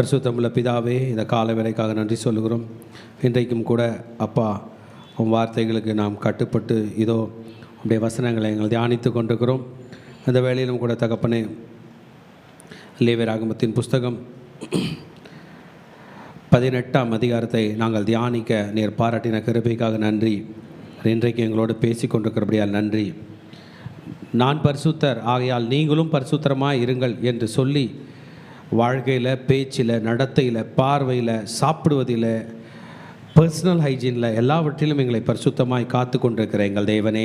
பரிசுத்தமுள்ள பிதாவே, இந்த கால வேளைக்காக நன்றி சொல்லுகிறோம். இன்றைக்கும் கூட அப்பா உன் வார்த்தைகளுக்கு நாம் கட்டுப்பட்டு இதோ உடைய வசனங்களை எங்கள் தியானித்து கொண்டிருக்கிறோம். அந்த வேளையிலும் கூட தகப்பனே, லேவியராகமத்தின் புஸ்தகம் 18ஆம் அதிகாரத்தை நாங்கள் தியானிக்க நீர் பாராட்டின கிருபைக்காக நன்றி. இன்றைக்கு எங்களோடு பேசி கொண்டிருக்கிறபடியால் நன்றி. நான் பரிசுத்தர் ஆகையால் நீங்களும் பரிசுத்தரமாக இருங்கள் என்று சொல்லி வாழ்க்கையில், பேச்சில், நடத்தையில், பார்வையில், சாப்பிடுவதில், பர்சனல் ஹைஜீனில் எல்லாவற்றிலும் எங்களை பரிசுத்தமாய் காத்து கொண்டிருக்கிற எங்கள் தேவனே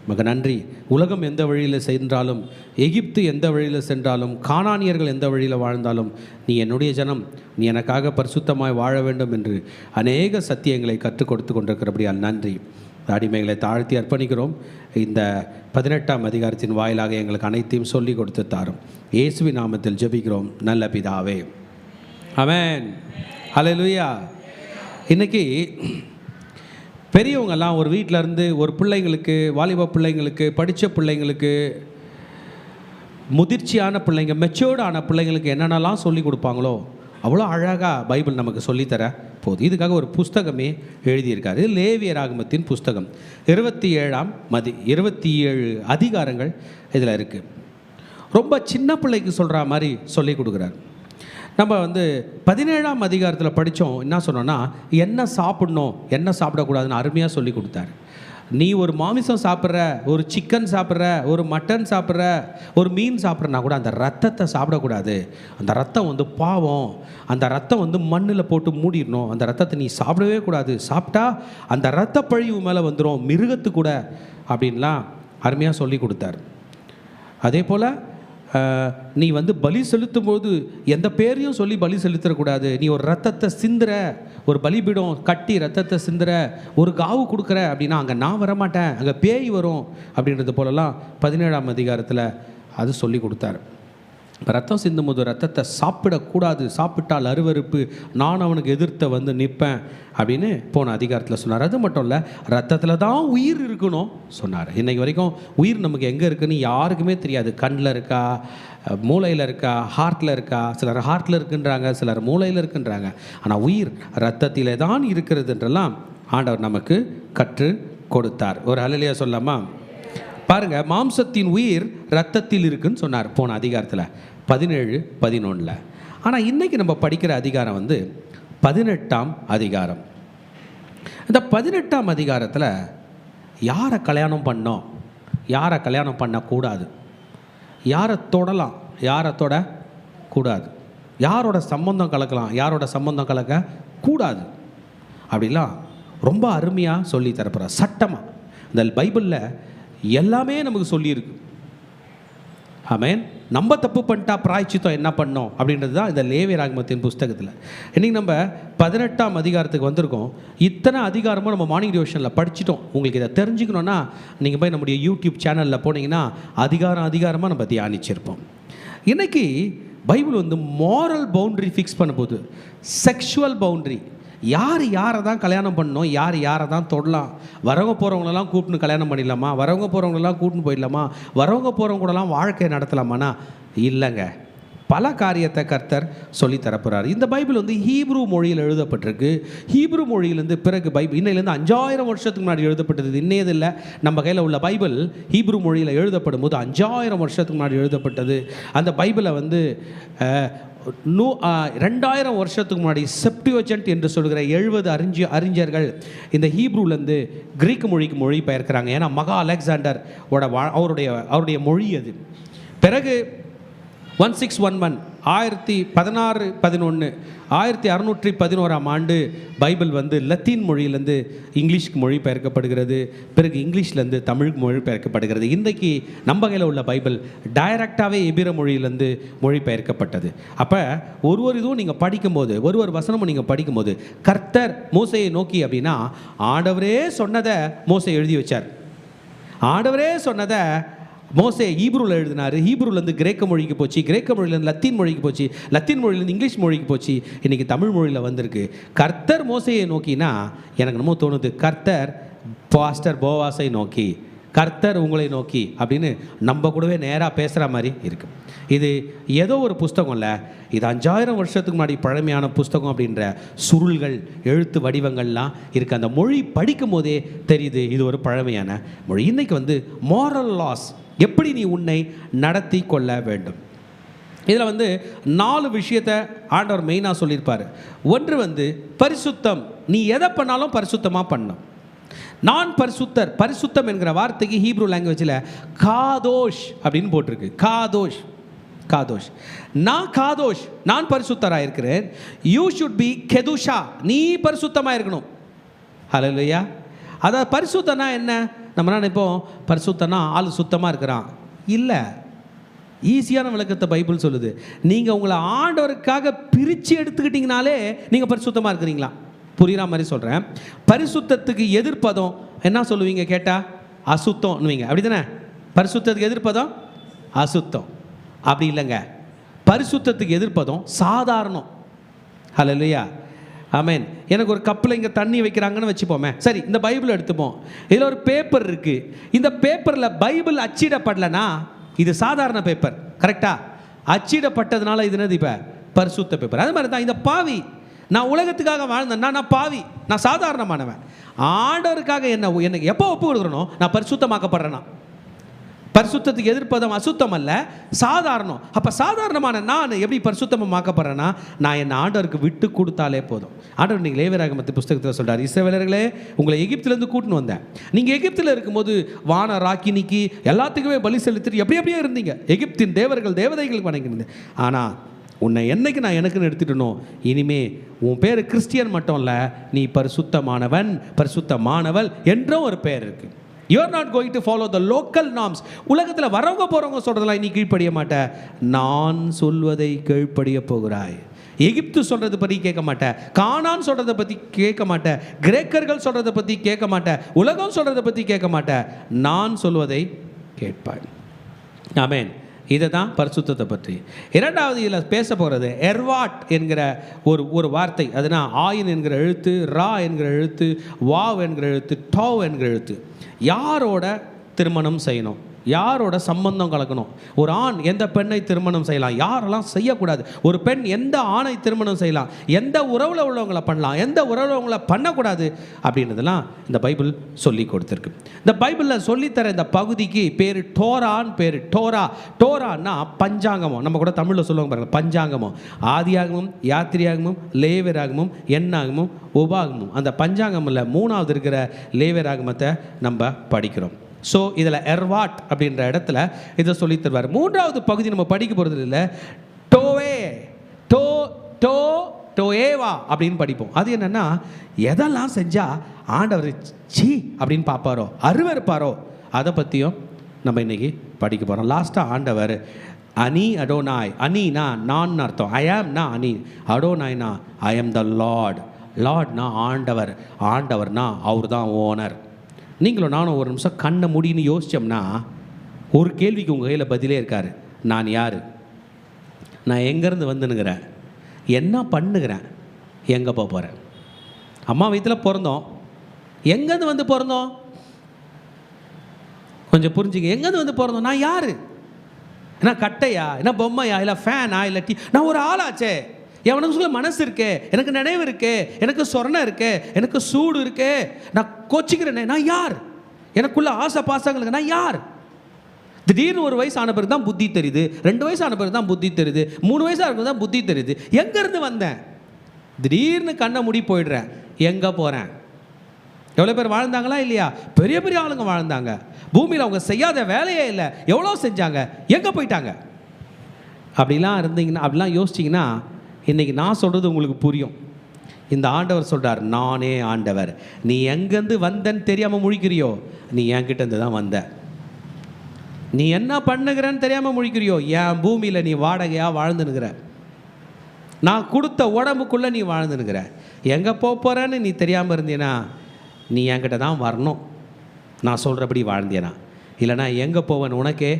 மக நன்றி. உலகம் எந்த வழியில் சென்றாலும், எகிப்து எந்த வழியில் சென்றாலும், கானானியர்கள் எந்த வழியில் வாழ்ந்தாலும், நீ என்னுடைய ஜனம், நீ எனக்காக பரிசுத்தமாய் வாழ வேண்டும் என்று அநேக சத்தியங்களை கற்றுக் கொடுத்து கொண்டிருக்கிறபடியால் நன்றி. அடிமைகளை தாழ்த்தி அர்ப்பணிக்கிறோம். இந்த 18ஆம் அதிகாரத்தின் வாயிலாக எங்களுக்கு அனைத்தையும் சொல்லி கொடுத்து தாரும். இயேசுவின் நாமத்தில் ஜெபிக்கிறோம் நல்ல பிதாவே, ஆமென். ஹல்லேலூயா. இன்னைக்கு பெரியவங்கெல்லாம் ஒரு வீட்டில் இருந்து ஒரு பிள்ளைங்களுக்கு, வாலிப பிள்ளைங்களுக்கு, படித்த பிள்ளைங்களுக்கு, முதிர்ச்சியான பிள்ளைங்க, மெச்சூர்டான பிள்ளைங்களுக்கு என்னென்னலாம் சொல்லி கொடுப்பாங்களோ அவ்வளோ அழகாக பைபிள் நமக்கு சொல்லித்தர போகுது. இதுக்காக ஒரு புஸ்தகமே எழுதியிருக்காரு. லேவியராகமத்தின் புஸ்தகம் 27 அதிகாரங்கள் இதில் இருக்குது. ரொம்ப சின்ன பிள்ளைக்கு சொல்கிற மாதிரி சொல்லி கொடுக்குறாரு. நம்ம 17ஆம் அதிகாரத்தில் படித்தோம். என்ன சொன்னோன்னா, என்ன சாப்பிடணும், என்ன சாப்பிடக்கூடாதுன்னு அருமையாக சொல்லி கொடுத்தாரு. நீ ஒரு மாமிசம் சாப்பிட்ற, ஒரு சிக்கன் சாப்பிட்ற, ஒரு மட்டன் சாப்பிட்ற, ஒரு மீன் சாப்பிட்றனா கூட அந்த ரத்தத்தை சாப்பிடக்கூடாது. அந்த ரத்தம் பாவம். அந்த ரத்தம் மண்ணில் போட்டு மூடிடணும். அந்த ரத்தத்தை நீ சாப்பிடவே கூடாது. சாப்பிட்டா அந்த ரத்த பழிவு மேலே வந்துடும், மிருகத்து கூட அப்படின்லாம் அருமையாக சொல்லி கொடுத்தார். அதே போல் நீ பலி செலுத்தும் போது எந்த பேரையும் சொல்லி பலி செலுத்தக்கூடாது. நீ ஒரு ரத்தத்தை சிந்துற, ஒரு பலிபீடம் கட்டி ரத்தத்தை சிந்துற, ஒரு காவு கொடுக்குற அப்படின்னா அங்கே நான் வரமாட்டேன், அங்கே பேய் வரும் அப்படின்றது போலலாம் 17ஆம் அதிகாரத்தில் அது சொல்லி கொடுத்தார். ரத்தம் சிந்தும் போது ரத்தத்தை சாப்பிடக்கூடாது, சாப்பிட்டால் அருவருப்பு, நான் அவனுக்கு எதிர்த்த நிற்பேன் அப்படின்னு போன அதிகாரத்தில் சொன்னார். அது மட்டும் இல்லை, ரத்தத்தில் தான் உயிர் இருக்கணும் சொன்னார். இன்றைக்கு வரைக்கும் உயிர் நமக்கு எங்கே இருக்குன்னு யாருக்குமே தெரியாது. கண்ணில் இருக்கா, மூளையில் இருக்கா, ஹார்ட்டில் இருக்கா? சிலர் ஹார்ட்டில் இருக்குன்றாங்க, சிலர் மூளையில் இருக்குன்றாங்க. ஆனால் உயிர் ரத்தத்திலே தான் இருக்கிறதுன்றெல்லாம் ஆண்டவர் நமக்கு கற்று கொடுத்தார். ஒரு ஹல்லேலூயா சொல்லாமா? பாருங்கள், மாம்சத்தின் உயிர் ரத்தத்தில் இருக்குன்னு சொன்னார் போன அதிகாரத்தில் 17-11. ஆனால் இன்றைக்கி நம்ம படிக்கிற அதிகாரம் 18ஆம் அதிகாரம். இந்த 18ஆம் அதிகாரத்தில் யாரை கல்யாணம் பண்ணோம், யாரை கல்யாணம் பண்ணக்கூடாது, யாரை தொடலாம், யாரை தொடக்கூடாது, யாரோட சம்பந்தம் கலக்கலாம், யாரோட சம்பந்தம் கலக்க கூடாது அப்படிலாம் ரொம்ப அருமையாக சொல்லி தரப்போகிறார். சட்டமாக இந்த பைபிளில் எல்லாமே நமக்கு சொல்லியிருக்கு. ஆமென். நம்ம தப்பு பண்ணிட்டா பிராயச்சித்தம் என்ன பண்ணோம் அப்படின்றது தான் இந்த லேவியராகமத்தின் புஸ்தகத்தில். இன்றைக்கி நம்ம 18ஆம் அதிகாரத்துக்கு வந்திருக்கோம். இத்தனை அதிகாரமும் நம்ம மார்னிங் டிவோஷனில் படிச்சிட்டோம். உங்களுக்கு இதை தெரிஞ்சுக்கணுன்னா நீங்கள் போய் நம்முடைய யூடியூப் சேனலில் போனீங்கன்னா அதிகாரமாக நம்ம தியானிச்சிருப்போம். இன்றைக்கி பைபிள் மாரல் பவுண்ட்ரி ஃபிக்ஸ் பண்ண போகுது. செக்ஷுவல் பவுண்ட்ரி, யாரை தான் கல்யாணம் பண்ணணும், யாரை தான் தொடலாம், வரவங்க போகிறவங்களெல்லாம் கூப்பிட்டு கல்யாணம் பண்ணிடலாமா, வரவங்க போகிறவங்களெல்லாம் கூப்பிட்டு போயிடலாமா, வரவங்க போகிறவங்க கூடலாம் வாழ்க்கையை நடத்தலாமானா இல்லைங்க. பல காரியத்தை கர்த்தர் சொல்லித்தரப்போகிறார். இந்த பைபிள் ஹீப்ரு மொழியில் எழுதப்பட்டிருக்கு. ஹீப்ரு மொழியிலேருந்து பிறகு பைபிள் இன்னையிலேருந்து 5000 வருஷத்துக்கு முன்னாடி எழுதப்பட்டது. இன்னையது இல்லை, நம்ம கையில் உள்ள பைபிள் ஹீப்ரு மொழியில் எழுதப்படும் போது 5000 வருஷத்துக்கு முன்னாடி எழுதப்பட்டது. அந்த பைபிளை 2000 வருஷத்துக்கு முன்னாடி செப்டியோஜென்ட் என்று சொல்கிற 70 அறிஞர்கள் இந்த ஹீப்ரூலேருந்து கிரீக் மொழிக்கு மொழி பெயர்க்கிறாங்க. ஏன்னா மகா அலெக்சாண்டர் அவருடைய மொழி அது. பிறகு 1611 1611 ஆண்டு பைபிள் லத்தீன் மொழியிலேருந்து இங்கிலீஷ்க்கு மொழி பெயர்க்கப்படுகிறது. பிறகு இங்கிலீஷ்லேருந்து தமிழுக்கு மொழி பெயர்க்கப்படுகிறது. இன்றைக்கி நம்ம கையில் உள்ள பைபிள் டைரெக்டாகவே எபிர மொழியிலேருந்து மொழி பெயர்க்கப்பட்டது. அப்போ ஒரு இதுவும் நீங்கள் படிக்கும்போது, ஒரு வசனமும் நீங்கள் படிக்கும்போது, கர்த்தர் மோசையை நோக்கி அப்படின்னா ஆண்டவரே சொன்னதை மோசை எழுதி வச்சார். ஆண்டவரே சொன்னதை மோசே ஹீப்ரூவில் எழுதினார். ஹீப்ரூலேருந்து கிரேக்க மொழிக்கு போச்சு, கிரேக்க மொழியிலேருந்து லத்தீன் மொழிக்கு போச்சு, லத்தீன் மொழியிலேருந்து இங்கிலீஷ் மொழிக்கு போச்சு, இன்றைக்கி தமிழ் மொழியில் வந்திருக்கு. கர்த்தர் மோசையை நோக்கினா எனக்கு என்னமோ தோணுது, கர்த்தர் பாஸ்டர் போவாஸை நோக்கி கர்த்தர் உங்களை நோக்கி அப்படின்னு நம்ம கூடவே நேராக பேசுகிற மாதிரி இருக்கு. இது ஏதோ ஒரு புஸ்தகம் இல்லை, இது 5000 வருஷத்துக்கு முன்னாடி பழமையான புஸ்தகம் அப்படின்ற சுருள்கள் எழுத்து வடிவங்கள்லாம் இருக்குது. அந்த மொழி படிக்கும் போதே தெரியுது இது ஒரு பழமையான மொழி. இன்றைக்கி வந்து மாரல் லாஸ், எப்படி நீ உன்னை நடத்தி கொள்ள வேண்டும். இதில் வந்து 4 விஷயத்தை ஆண்டவர் மெயினாக சொல்லியிருப்பார். ஒன்று வந்து பரிசுத்தம். நீ எதை பண்ணாலும் பரிசுத்தமாக பண்ணணும். நான் பரிசுத்தர். பரிசுத்தம் என்கிற வார்த்தைக்கு ஹீப்ரு லாங்குவேஜில் காதோஷ் அப்படின்னு போட்டிருக்கு. காதோஷ், காதோஷ். நான் காதோஷ், நான் பரிசுத்தராக இருக்கிறேன். யூ ஷுட் பி கெதுஷா, நீ பரிசுத்தமாக இருக்கணும். ஹல்லேலூயா. அதாவது பரிசுத்தனா என்ன? நம்ம நினைப்போம் பரிசுத்தனா ஆள் சுத்தமாக இருக்கிறான். இல்லை, ஈஸியான விளக்கத்தை பைபிள் சொல்லுது. நீங்கள் உங்களை ஆண்டவருக்காக பிரித்து எடுத்துக்கிட்டிங்கனாலே நீங்கள் பரிசுத்தமாக இருக்கிறீங்களா? புரிகிற மாதிரி சொல்கிறேன். பரிசுத்தத்துக்கு எதிர்ப்பதம் என்ன சொல்லுவீங்க கேட்டால்? அசுத்தம்னுவீங்க, அப்படி தானே? பரிசுத்தத்துக்கு எதிர்ப்பதம் அசுத்தம். அப்படி இல்லைங்க, பரிசுத்தத்துக்கு எதிர்ப்பதம் சாதாரணம். ஹல்லேலூயா, ஆமென். எனக்கு ஒரு கப்பில் இங்கே தண்ணி வைக்கிறாங்கன்னு வச்சுப்போமே. சரி, இந்த பைபிள் எடுத்துப்போம். இதில் ஒரு பேப்பர் இருக்குது. இந்த பேப்பரில் பைபிள் அச்சிடப்படலைன்னா இது சாதாரண பேப்பர், கரெக்டா? அச்சிடப்பட்டதுனால இது என்னது? இப்போ பரிசுத்த பேப்பர். அது மாதிரி தான் இந்த பாவி. நான் உலகத்துக்காக வாழ்ந்தேன்னா நான் பாவி, நான் சாதாரணமானவன். ஆண்டவருக்காக எனக்கு எப்போ ஒப்பு கொடுக்குறனோ நான் பரிசுத்தமாக்கப்படுறேன்னா. பரிசுத்தத்துக்கு எதிர்ப்பதம் அசுத்தம் அல்ல, சாதாரணம். அப்போ சாதாரணமான நான் எப்படி பரிசுத்தமாக்கப்படுறேன்னா, நான் என் ஆண்டவருக்கு விட்டு கொடுத்தாலே போதும். ஆண்டவர் நீங்கள் லேவியராகமத்து புஸ்தகத்தில் சொல்கிறார், இஸ்ரவேலர்களே உங்களை எகிப்திலேருந்து கூட்டின்னு வந்தேன். நீங்கள் எகிப்தில் இருக்கும்போது வான ராக்கினிக்கு எல்லாத்துக்குமே பலி செலுத்திட்டு எப்படியே இருந்தீங்க. எகிப்தின் தேவர்கள் தேவதைகளுக்கு வணங்கினீங்க. ஆனால் உன்னை என்னைக்கு நான் எனக்குன்னு எடுத்துட்டனோ, இனிமே உன் பேர் கிறிஸ்டியன் மட்டும் இல்லை, நீ பரிசுத்தமானவன் பரிசுத்தமானவள் என்றும் ஒரு பேர் இருக்குது. You are not going to follow the local norms. உலகத்தில் வரவங்க போகிறவங்க சொல்கிறதெல்லாம் நீ கீழ்ப்படிய மாட்ட. நான் சொல்வதை கீழ்ப்படிய போகிறாய். எகிப்து சொல்கிறத பற்றி கேட்க மாட்டேன், கானான் சொல்கிறத பற்றி கேட்க மாட்டேன், கிரேக்கர்கள் சொல்கிறத பற்றி கேட்க மாட்டேன், உலகம் சொல்கிறத பற்றி கேட்க மாட்டேன். நான் சொல்வதை கேட்பாய். ஆமென். இதை தான் பரிசுத்தத்தை பற்றி. இரண்டாவது இதில் பேச போகிறது எர்வாட் என்கிற ஒரு வார்த்தை. அதுனா ஆயின் என்கிற எழுத்து, ரா என்கிற எழுத்து, வாவ் என்கிற எழுத்து, டவ் என்கிற எழுத்து. யாரோட திருமணம் செய்யணும், யாரோட சம்பந்தம் கலக்கணும். ஒரு ஆண் எந்த பெண்ணை திருமணம் செய்யலாம், யாரெல்லாம் செய்யக்கூடாது. ஒரு பெண் எந்த ஆணை திருமணம் செய்யலாம், எந்த உறவில் உள்ளவங்களை பண்ணலாம், எந்த உறவில் உள்ளவங்களை பண்ணக்கூடாது அப்படின்றதெல்லாம் இந்த பைபிள் சொல்லி கொடுத்துருக்கு. இந்த பைபிளில் சொல்லித்தர இந்த பகுதிக்கு பேர் டோரான்னு பேர். டோரான்னா பஞ்சாங்கமம். நம்ம கூட தமிழில் சொல்லுவாங்க பாருங்கள், பஞ்சாங்கமம். ஆதியாகமும், யாத்திரையாகமும், லேவியராகமும், எண்ணாகமும், உபாகமும். அந்த பஞ்சாங்கமில் 3வது இருக்கிற லேவியராகமத்தை நம்ம படிக்கிறோம். ஸோ இதில் எர்வாட் அப்படின்ற இடத்துல இதை சொல்லி தருவார். 3வது பகுதி நம்ம படிக்க போகிறது இல்லை, டோஏவா அப்படின்னு படிப்போம். அது என்னென்னா, எதெல்லாம் செஞ்சால் ஆண்டவர் சீ அப்படின்னு பார்ப்பாரோ, அருவருப்பாரோ, அதை பற்றியும் நம்ம இன்றைக்கி படிக்க போகிறோம். லாஸ்ட்டாக ஆண்டவர் அனி அடோனாய், அனினா நான் அர்த்தம், ஐ ஆம்னா அனி, அடோனாய்னா ஐ ஆம் த லார்ட். லார்ட்னா ஆண்டவர், ஆண்டவர்னா அவர் தான் ஓனர். நீங்களும் நானும் ஒரு நிமிஷம் கண்ணை முடின்னு யோசித்தோம்னா ஒரு கேள்விக்கு உங்கள் கையில் பதிலே இருக்கார். நான் யார்? நான் எங்கேருந்து வந்துனுங்கிறேன்? என்ன பண்ணுகிறேன்? எங்கே போக போகிறேன்? அம்மா வயிற்றில் பிறந்தோம், எங்கேருந்து வந்து பிறந்தோம்? கொஞ்சம் புரிஞ்சுங்க. எங்கேருந்து வந்து பிறந்தோம்? நான் யார்? என்ன கட்டையா, என்ன பொம்மையா, இல்லை ஃபேனா, இல்லை நான் ஒரு ஆளாச்சே. எவனுக்கு சொல்ல மனசு இருக்கே, எனக்கு நினைவு இருக்கே, எனக்கு சொரணை இருக்கே, எனக்கு சூடு இருக்கே, நான் கோச்சிக்கிறேனே, நான் யார்? எனக்குள்ள ஆசை பாசங்களுக்கு நான் யார்? திடீர்னு ஒரு வயசு ஆன பிறகு தான் புத்தி தெரியுது, 2 வயசு ஆன பிறகு தான் புத்தி தெரியுது, 3 வயசாக இருக்கும் தான் புத்தி தெரியுது. எங்கேருந்து வந்தேன்? திடீர்னு கண்ணை மூடி போயிடுறேன். எங்கே போகிறேன்? எவ்வளோ பேர் வாழ்ந்தாங்களா இல்லையா? பெரிய பெரிய ஆளுங்க வாழ்ந்தாங்க. பூமியில் அவங்க செய்யாத வேலையே இல்லை, எவ்வளோ செஞ்சாங்க, எங்கே போயிட்டாங்க? அப்படிலாம் இருந்தீங்கன்னா, அப்படிலாம் யோசிச்சிங்கன்னா இன்றைக்கி நான் சொல்கிறது உங்களுக்கு புரியும். இந்த ஆண்டவர் சொல்கிறார், நானே ஆண்டவர். நீ எங்கேருந்து வந்தன்னு தெரியாமல் முழிக்கிறியோ, நீ என்கிட்டேருந்து தான் வந்த. நீ என்ன பண்ணுகிறன்னு தெரியாமல் முழிக்கிறியோ, என் பூமியில் நீ வாடகையாக வாழ்ந்துனுக்கிற. நான் கொடுத்த உடம்புக்குள்ளே நீ வாழ்ந்துனுக்கிற. எங்கே போகிறேன்னு நீ தெரியாமல் இருந்தீனா நீ என்கிட்ட தான் வரணும். நான் சொல்கிறபடி வாழ்ந்தேனா, இல்லைனா எங்கே போவேன்னு உனக்கே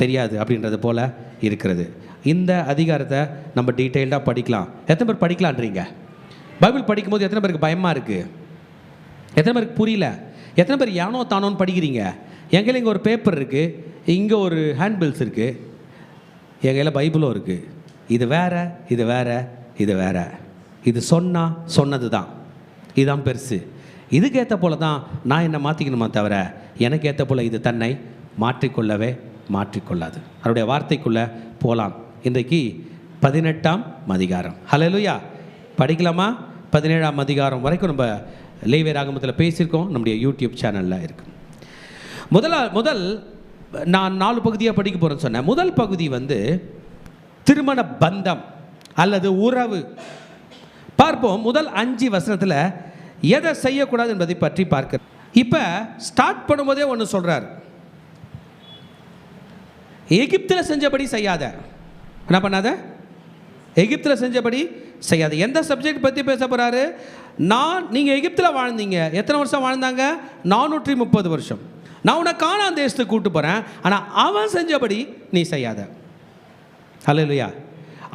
தெரியாது அப்படின்றது போல் இருக்கிறது. இந்த அதிகாரத்தை நம்ம டீட்டெயில்டாக படிக்கலாம். எத்தனை பேர் படிக்கலான்றீங்க? பைபிள் படிக்கும்போது எத்தனை பேருக்கு பயமாக இருக்குது? எத்தனை பேருக்கு புரியல? எத்தனை பேர் ஏனோ தானோன்னு படிக்கிறீங்க? எங்கள் இங்கே ஒரு பேப்பர் இருக்குது, இங்கே ஒரு ஹேண்ட்பில்ஸ் இருக்குது, என் கையில் பைபிளும் இருக்குது. இது வேற, இது வேற, இது வேற. இது சொன்னது தான், இதுதான் பெருசு. இதுக்கேற்ற போல தான் நான் என்னை மாற்றிக்கணுமா தவிர எனக்கு ஏற்ற போல் இது தன்னை மாற்றிக்கொள்ளவே மாற்றிக்கொள்ளாது. அவருடைய வார்த்தைக்குள்ளே போகலாம். இன்றைக்கு 18ஆம் அதிகாரம். ஹல்லேலூயா. படிக்கலாமா? 17ஆம் அதிகாரம் வரைக்கும் நம்ம லேவியராகமத்தில் பேசியிருக்கோம், நம்முடைய யூடியூப் சேனலில் இருக்குது. முதல் நான் 4 பகுதியாக படிக்க போகிறேன்னு சொன்னேன். முதல் பகுதி திருமண பந்தம் அல்லது உறவு பார்ப்போம். முதல் 5 வசனத்தில் எதை செய்யக்கூடாது என்பதை பற்றி பார்க்க. இப்போ ஸ்டார்ட் பண்ணும்போதே ஒன்று சொல்கிறார், எகிப்தில் செஞ்சபடி செய்யாத. என்ன பண்ணாத? எகிப்தில் செஞ்சபடி செய்யாத. எந்த சப்ஜெக்ட் பற்றி பேச போகிறாரு? நீங்கள் எகிப்தில் வாழ்ந்தீங்க. எத்தனை வருஷம் வாழ்ந்தாங்க? 430 வருஷம். நான் உன்னை கானான் தேசத்துக்கு கூப்பிட்டு போகிறேன், ஆனால் அவன் செஞ்சபடி நீ செய்யாத. ஹல்லேலூயா.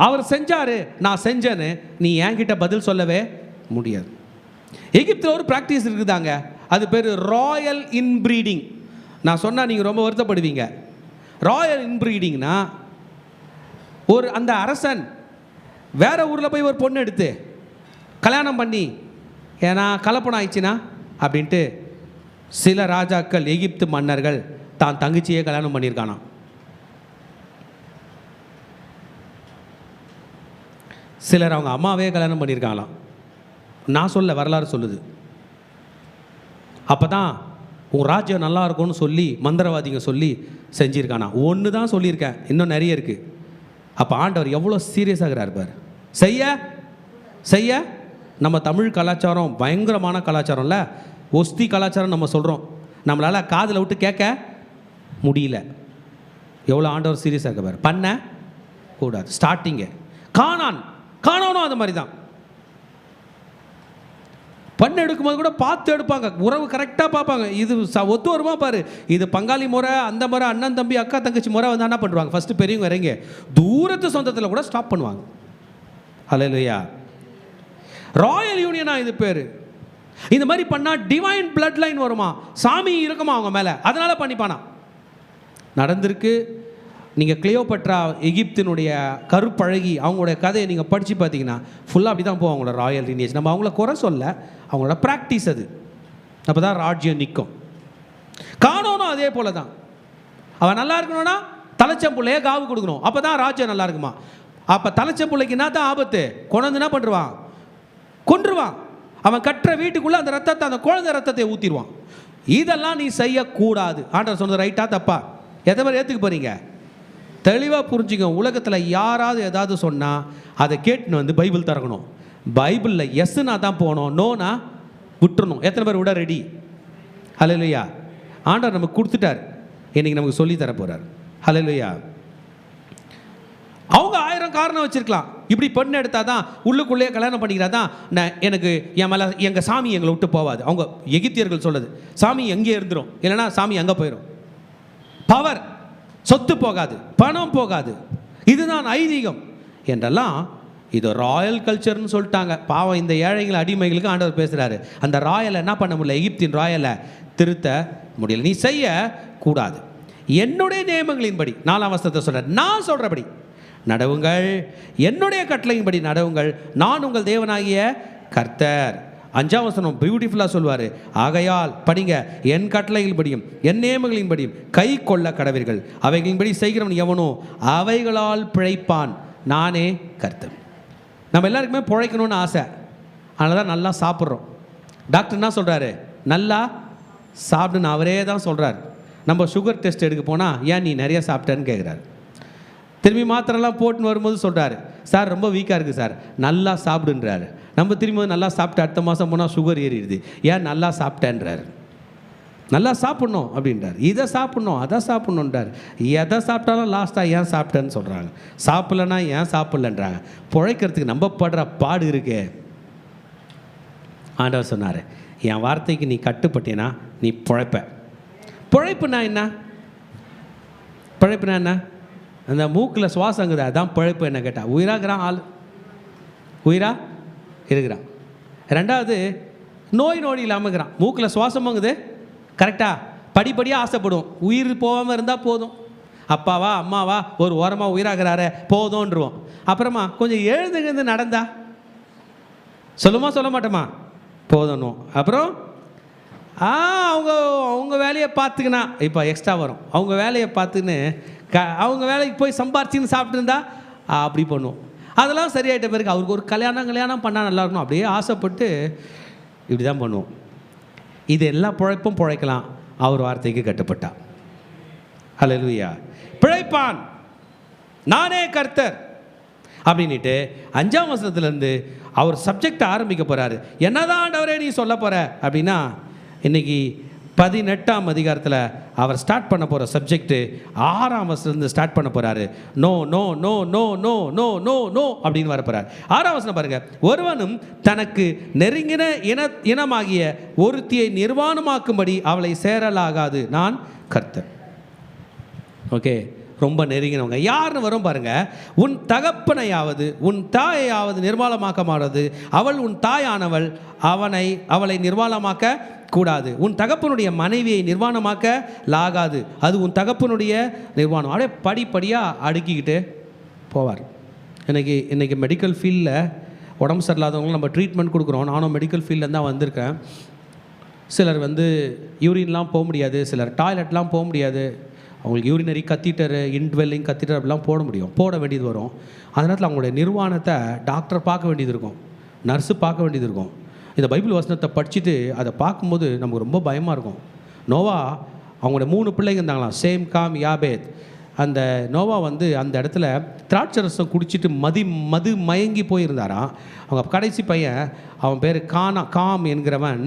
அவர் செஞ்சாரு, நான் செஞ்சேன்னு நீ என்கிட்ட பதில் சொல்லவே முடியாது. எகிப்தில் ஒரு ப்ராக்டிஸ் இருக்குதாங்க, அது பேர் ராயல் இன்ப்ரீடிங். நான் சொன்னால் நீங்கள் ரொம்ப வருத்தப்படுவீங்க. ராயல் இன்ப்ரீடிங்னா அந்த அரசன் வேற ஊரில் போய் ஒரு பொண்ணு எடுத்து கல்யாணம் பண்ணி, ஏன்னா கலப்பணம் ஆயிடுச்சுன்னா அப்படின்ட்டு சில ராஜாக்கள், எகிப்து மன்னர்கள் தான் தங்கச்சியே கல்யாணம் பண்ணியிருக்கானா. சிலர் அவங்க அம்மாவே கல்யாணம் பண்ணியிருக்காங்களாம். நான் சொல்ல, வரலாறு சொல்லுது. அப்போ தான் உன் ராஜ்யம் நல்லா இருக்கும்னு சொல்லி மந்திரவாதிங்க சொல்லி செஞ்சுருக்கானா. ஒன்று தான் சொல்லியிருக்கேன், இன்னும் நிறைய இருக்குது. அப்போ ஆண்டவர் எவ்வளோ சீரியஸாக இருப்பார். செய்ய நம்ம தமிழ் கலாச்சாரம் பயங்கரமான கலாச்சாரம்ல, ஒஸ்தி கலாச்சாரம் நம்ம சொல்கிறோம். நம்மளால் காதில் விட்டு கேட்க முடியல. எவ்வளோ ஆண்டவர் சீரியஸாக இருப்பார். பண்ண கூடாது. ஸ்டார்டிங்கு காணானும் அது மாதிரி தான். பண்ண எடுக்கும்போது கூட பார்த்து எடுப்பாங்க, உறவு கரெக்டாக பார்ப்பாங்க. இது ஒத்து வருமா பாரு, இது பங்காளி முறை, அந்த முறை, அண்ணன் தம்பி அக்கா தங்கச்சி முறை என்ன பண்ணுவாங்க, ஃபஸ்ட்டு பெரியவங்க இறங்கி தூரத்து சொந்தத்தில் கூட ஸ்டாப் பண்ணுவாங்க. ஹல்லேலூயா. ராயல் யூனியனா இது பேர். இந்த மாதிரி பண்ணால் டிவைன் பிளட் லைன் வருமா, சாமி இருக்குமா அவங்க மேலே, அதனால் பண்ணிப்பானா. நடந்திருக்கு. நீங்கள் கிளியோபட்ரா, எகிப்தினுடைய கருப்பழகி, அவங்களுடைய கதையை நீங்கள் படித்து பார்த்தீங்கன்னா ஃபுல்லாக அப்படி தான் போகும் அவங்களோட ராயல் லினியேஜ். நம்ம அவங்கள குறை சொல்ல, அவங்களோட ப்ராக்டிஸ் அது. அப்போ தான் ராஜ்யம் நிற்கும். காணோனும் அதே போல தான். அவன் நல்லா இருக்கணும்னா தலைச்சம்பிள்ளையே காவு கொடுக்கணும், அப்போ தான் ராஜ்யம் நல்லா இருக்குமா. அப்போ தலைச்சம்பிள்ளைக்கு என்ன தான் ஆபத்து, கொண்டு என்ன பண்ணுவான், கொன்றுவான். அவன் கட்டுற வீட்டுக்குள்ளே அந்த ரத்தத்தை, அந்த குழந்தை ரத்தத்தை ஊற்றிடுவான். இதெல்லாம் நீ செய்யக்கூடாது. ஆண்டவர் சொன்னது ரைட்டா தப்பா? எத்தனை பேர் ஏற்றுக்க போகிறீங்க? தெளிவாக புரிஞ்சுங்க. உலகத்தில் யாராவது ஏதாவது சொன்னால் அதை கேட்டுன்னு பைபிள் திறக்கணும். பைபிளில் எஸ்னா தான் போகணும், நோனா விட்டுறணும். எத்தனை பேர் விட ரெடி? ஹல்லேலூயா. ஆண்டவர் நமக்கு கொடுத்துட்டார், இன்னைக்கு நமக்கு சொல்லி தர போகிறார். ஹல்லேலூயா. அவங்க 1000 காரணம் வச்சிருக்கலாம். இப்படி பொண்ணு எடுத்தால் தான், உள்ளுக்குள்ளேயே கல்யாணம் பண்ணிக்கிறா தான் எனக்கு என் மேலே எங்கள் சாமி எங்களை விட்டு போவாது. அவங்க எகிப்தியர்கள் சொல்லுது, சாமி எங்கே இருந்துடும், இல்லைன்னா சாமி எங்கே போயிடும். பவர், சொத்து போகாது, பணம் போகாது, இதுதான் ஐதீகம் என்றெல்லாம். இது ராயல் கல்ச்சர்னு சொல்லிட்டாங்க. பாவம், இந்த ஏழைகள் அடிமைகளுக்கு ஆண்டவர் பேசுகிறாரு. அந்த ராயலை என்ன பண்ண முடியல, எகிப்தின் ராயலை திருத்த முடியல. நீ செய்ய கூடாது. என்னுடைய நியமங்களின்படி, 4ஆம் வசனத்தை சொல்ற, நான் சொல்கிறபடி நடவுங்கள், என்னுடைய கட்டளையின்படி நடவுங்கள், நான் உங்கள் தேவனாகிய கர்த்தர். 5ஆம் வசனம் பியூட்டிஃபுல்லாக சொல்வார். ஆகையால் படிங்க, என் கட்டளைகளின்படியும் என் நியமங்களின்படியும் கை கொள்ள கடவீர்கள், அவைகளின்படி செய்கிறவன் எவனோ அவைகளால் பிழைப்பான், நானே கர்த்தர். நம்ம எல்லாருக்குமே பிழைக்கணும்னு ஆசை, அதனால தான் நல்லா சாப்பிட்றோம். டாக்டர் என்ன சொல்கிறாரு, நல்லா சாப்பிடுன்னு அவரே தான் சொல்கிறார். நம்ம சுகர் டெஸ்ட் எடுக்க போனால் ஏன் நீ நிறைய சாப்பிட்டேன்னு கேட்குறாரு. திரும்பி மாத்திரெல்லாம் போட்டுன்னு வரும்போது சொல்கிறாரு, சார் ரொம்ப வீக்காக இருக்குது சார், நல்லா சாப்பிடுன்றாரு. நம்ம திரும்பி நல்லா சாப்பிட்டு அடுத்த மாதம் போனால் சுகர் ஏறிடுது, ஏன் நல்லா சாப்பிட்டேன்றாரு. நல்லா சாப்பிட்ணும் அப்படின்றார், இதை சாப்பிட்ணும் அதை சாப்பிட்ணுன்றார். எதை சாப்பிட்டாலும் லாஸ்ட்டாக ஏன் சாப்பிட்டேன்னு சொல்கிறாங்க. சாப்பிட்லன்னா ஏன் சாப்பிட்லன்றாங்க. பிழைக்கிறதுக்கு நம்ம படுற பாடு இருக்கே. ஆண்டவர் சொன்னார், என் வார்த்தைக்கு நீ கட்டுப்பட்டேன்னா நீ பிழைப்ப. பிழைப்புனா என்ன? பிழைப்புனா என்ன? அந்த மூக்கில் சுவாசங்குதா, அதான் பிழைப்பு. என்ன கேட்டால் உயிராகிறான், ஆள் உயிராக இருக்கிறான். ரெண்டாவது, நோய் நொடி இல்லாமல் இருக்கிறான். மூக்கில் சுவாசமாங்குது, கரெக்டாக படிப்படியாக ஆசைப்படுவோம். உயிர் போகாமல் இருந்தால் போதும், அப்பாவா அம்மாவா ஒரு ஓரமாக உயிராகிறார போதும்ன்றோம். அப்புறமா கொஞ்சம் எழுந்துகிருந்து நடந்தா சொல்லுமா சொல்ல மாட்டோமா போதும்னும். அப்புறம் அவங்க அவங்க வேலையை பார்த்துக்கினா இப்போ எக்ஸ்ட்ரா வரும். அவங்க வேலையை பார்த்துன்னு அவங்க வேலைக்கு போய் சம்பாரிச்சின்னு சாப்பிட்டுருந்தா அப்படி பண்ணுவோம். அதெல்லாம் சரியாயிட்ட பிறகு அவருக்கு ஒரு கல்யாணம் பண்ணால் நல்லா இருக்கணும் அப்படியே ஆசைப்பட்டு இப்படி தான் பண்ணுவோம். இது எல்லா பிழைப்பும் பிழைக்கலாம் அவர் வார்த்தைக்கு கட்டுப்பட்டா. ஹல்லேலூயா. பிழைப்பான், நானே கர்த்தர் அப்படின்ட்டு 5ஆம் வசனத்துலேருந்து அவர் சப்ஜெக்ட் ஆரம்பிக்க போகிறாரு. என்னதான் ஆண்டவரே நீ சொல்ல போகிற அப்படின்னா, இன்றைக்கி 18ஆம் அதிகாரத்தில் அவர் ஸ்டார்ட் பண்ண போகிற சப்ஜெக்ட்டு 6ஆம் வசனத்துலேருந்து ஸ்டார்ட் பண்ண போகிறாரு. No no no no no no no no அப்படின்னு வர போகிறார். 6ஆம் வசனம் பாருங்கள். ஒருவனும் தனக்கு நெருங்கின இனமாகிய ஒருத்தியை நிர்வாணமாக்கும்படி அவளை சேரலாகாது, நான் கர்த்தர். ஓகே, ரொம்ப நெருங்கினவங்க யாருன்னு வரும் பாருங்க. உன் தகப்பனையாவது உன் தாயையாவது நிர்வாணமாக்க மாட்டாது, அவள் உன் தாயானவள் அவளை நிர்வாணமாக்க கூடாது. உன் தகப்பனுடைய மனைவியை நிர்வாணமாக்க லாகாது, அது உன் தகப்பனுடைய நிர்வாணம். அப்படியே படிப்படியாக அடுக்கிக்கிட்டு போவார். இன்றைக்கி மெடிக்கல் ஃபீல்டில் உடம்பு சரியில்லாதவங்களும் நம்ம ட்ரீட்மெண்ட் கொடுக்குறோம். நானும் மெடிக்கல் ஃபீல்டில் தான் வந்திருக்கேன். சிலர் யூரின்லாம் போக முடியாது, சிலர் டாய்லெட்லாம் போக முடியாது. அவங்களுக்கு யூரினரி கத்தீட்டரு, இன்ட்வெல்லிங் கத்தீட்டர் அப்படிலாம் போட வேண்டியது வரும். அந்த நேரத்தில் அவங்களுடைய நிர்வாணத்தை டாக்டர் பார்க்க வேண்டியது இருக்கும், நர்ஸு பார்க்க வேண்டியது இருக்கும். இந்த பைபிள் வசனத்தை படிச்சுட்டு அதை பார்க்கும்போது நமக்கு ரொம்ப பயமாக இருக்கும். நோவா அவங்களோட 3 பிள்ளைங்க இருந்தாங்களாம், சேம், காம், யாபேத். அந்த நோவா அந்த இடத்துல திராட்சரசம் குடிச்சிட்டு மது மயங்கி போயிருந்தாராம். அவங்க கடைசி பையன், அவன் பேர் காம் என்கிறவன்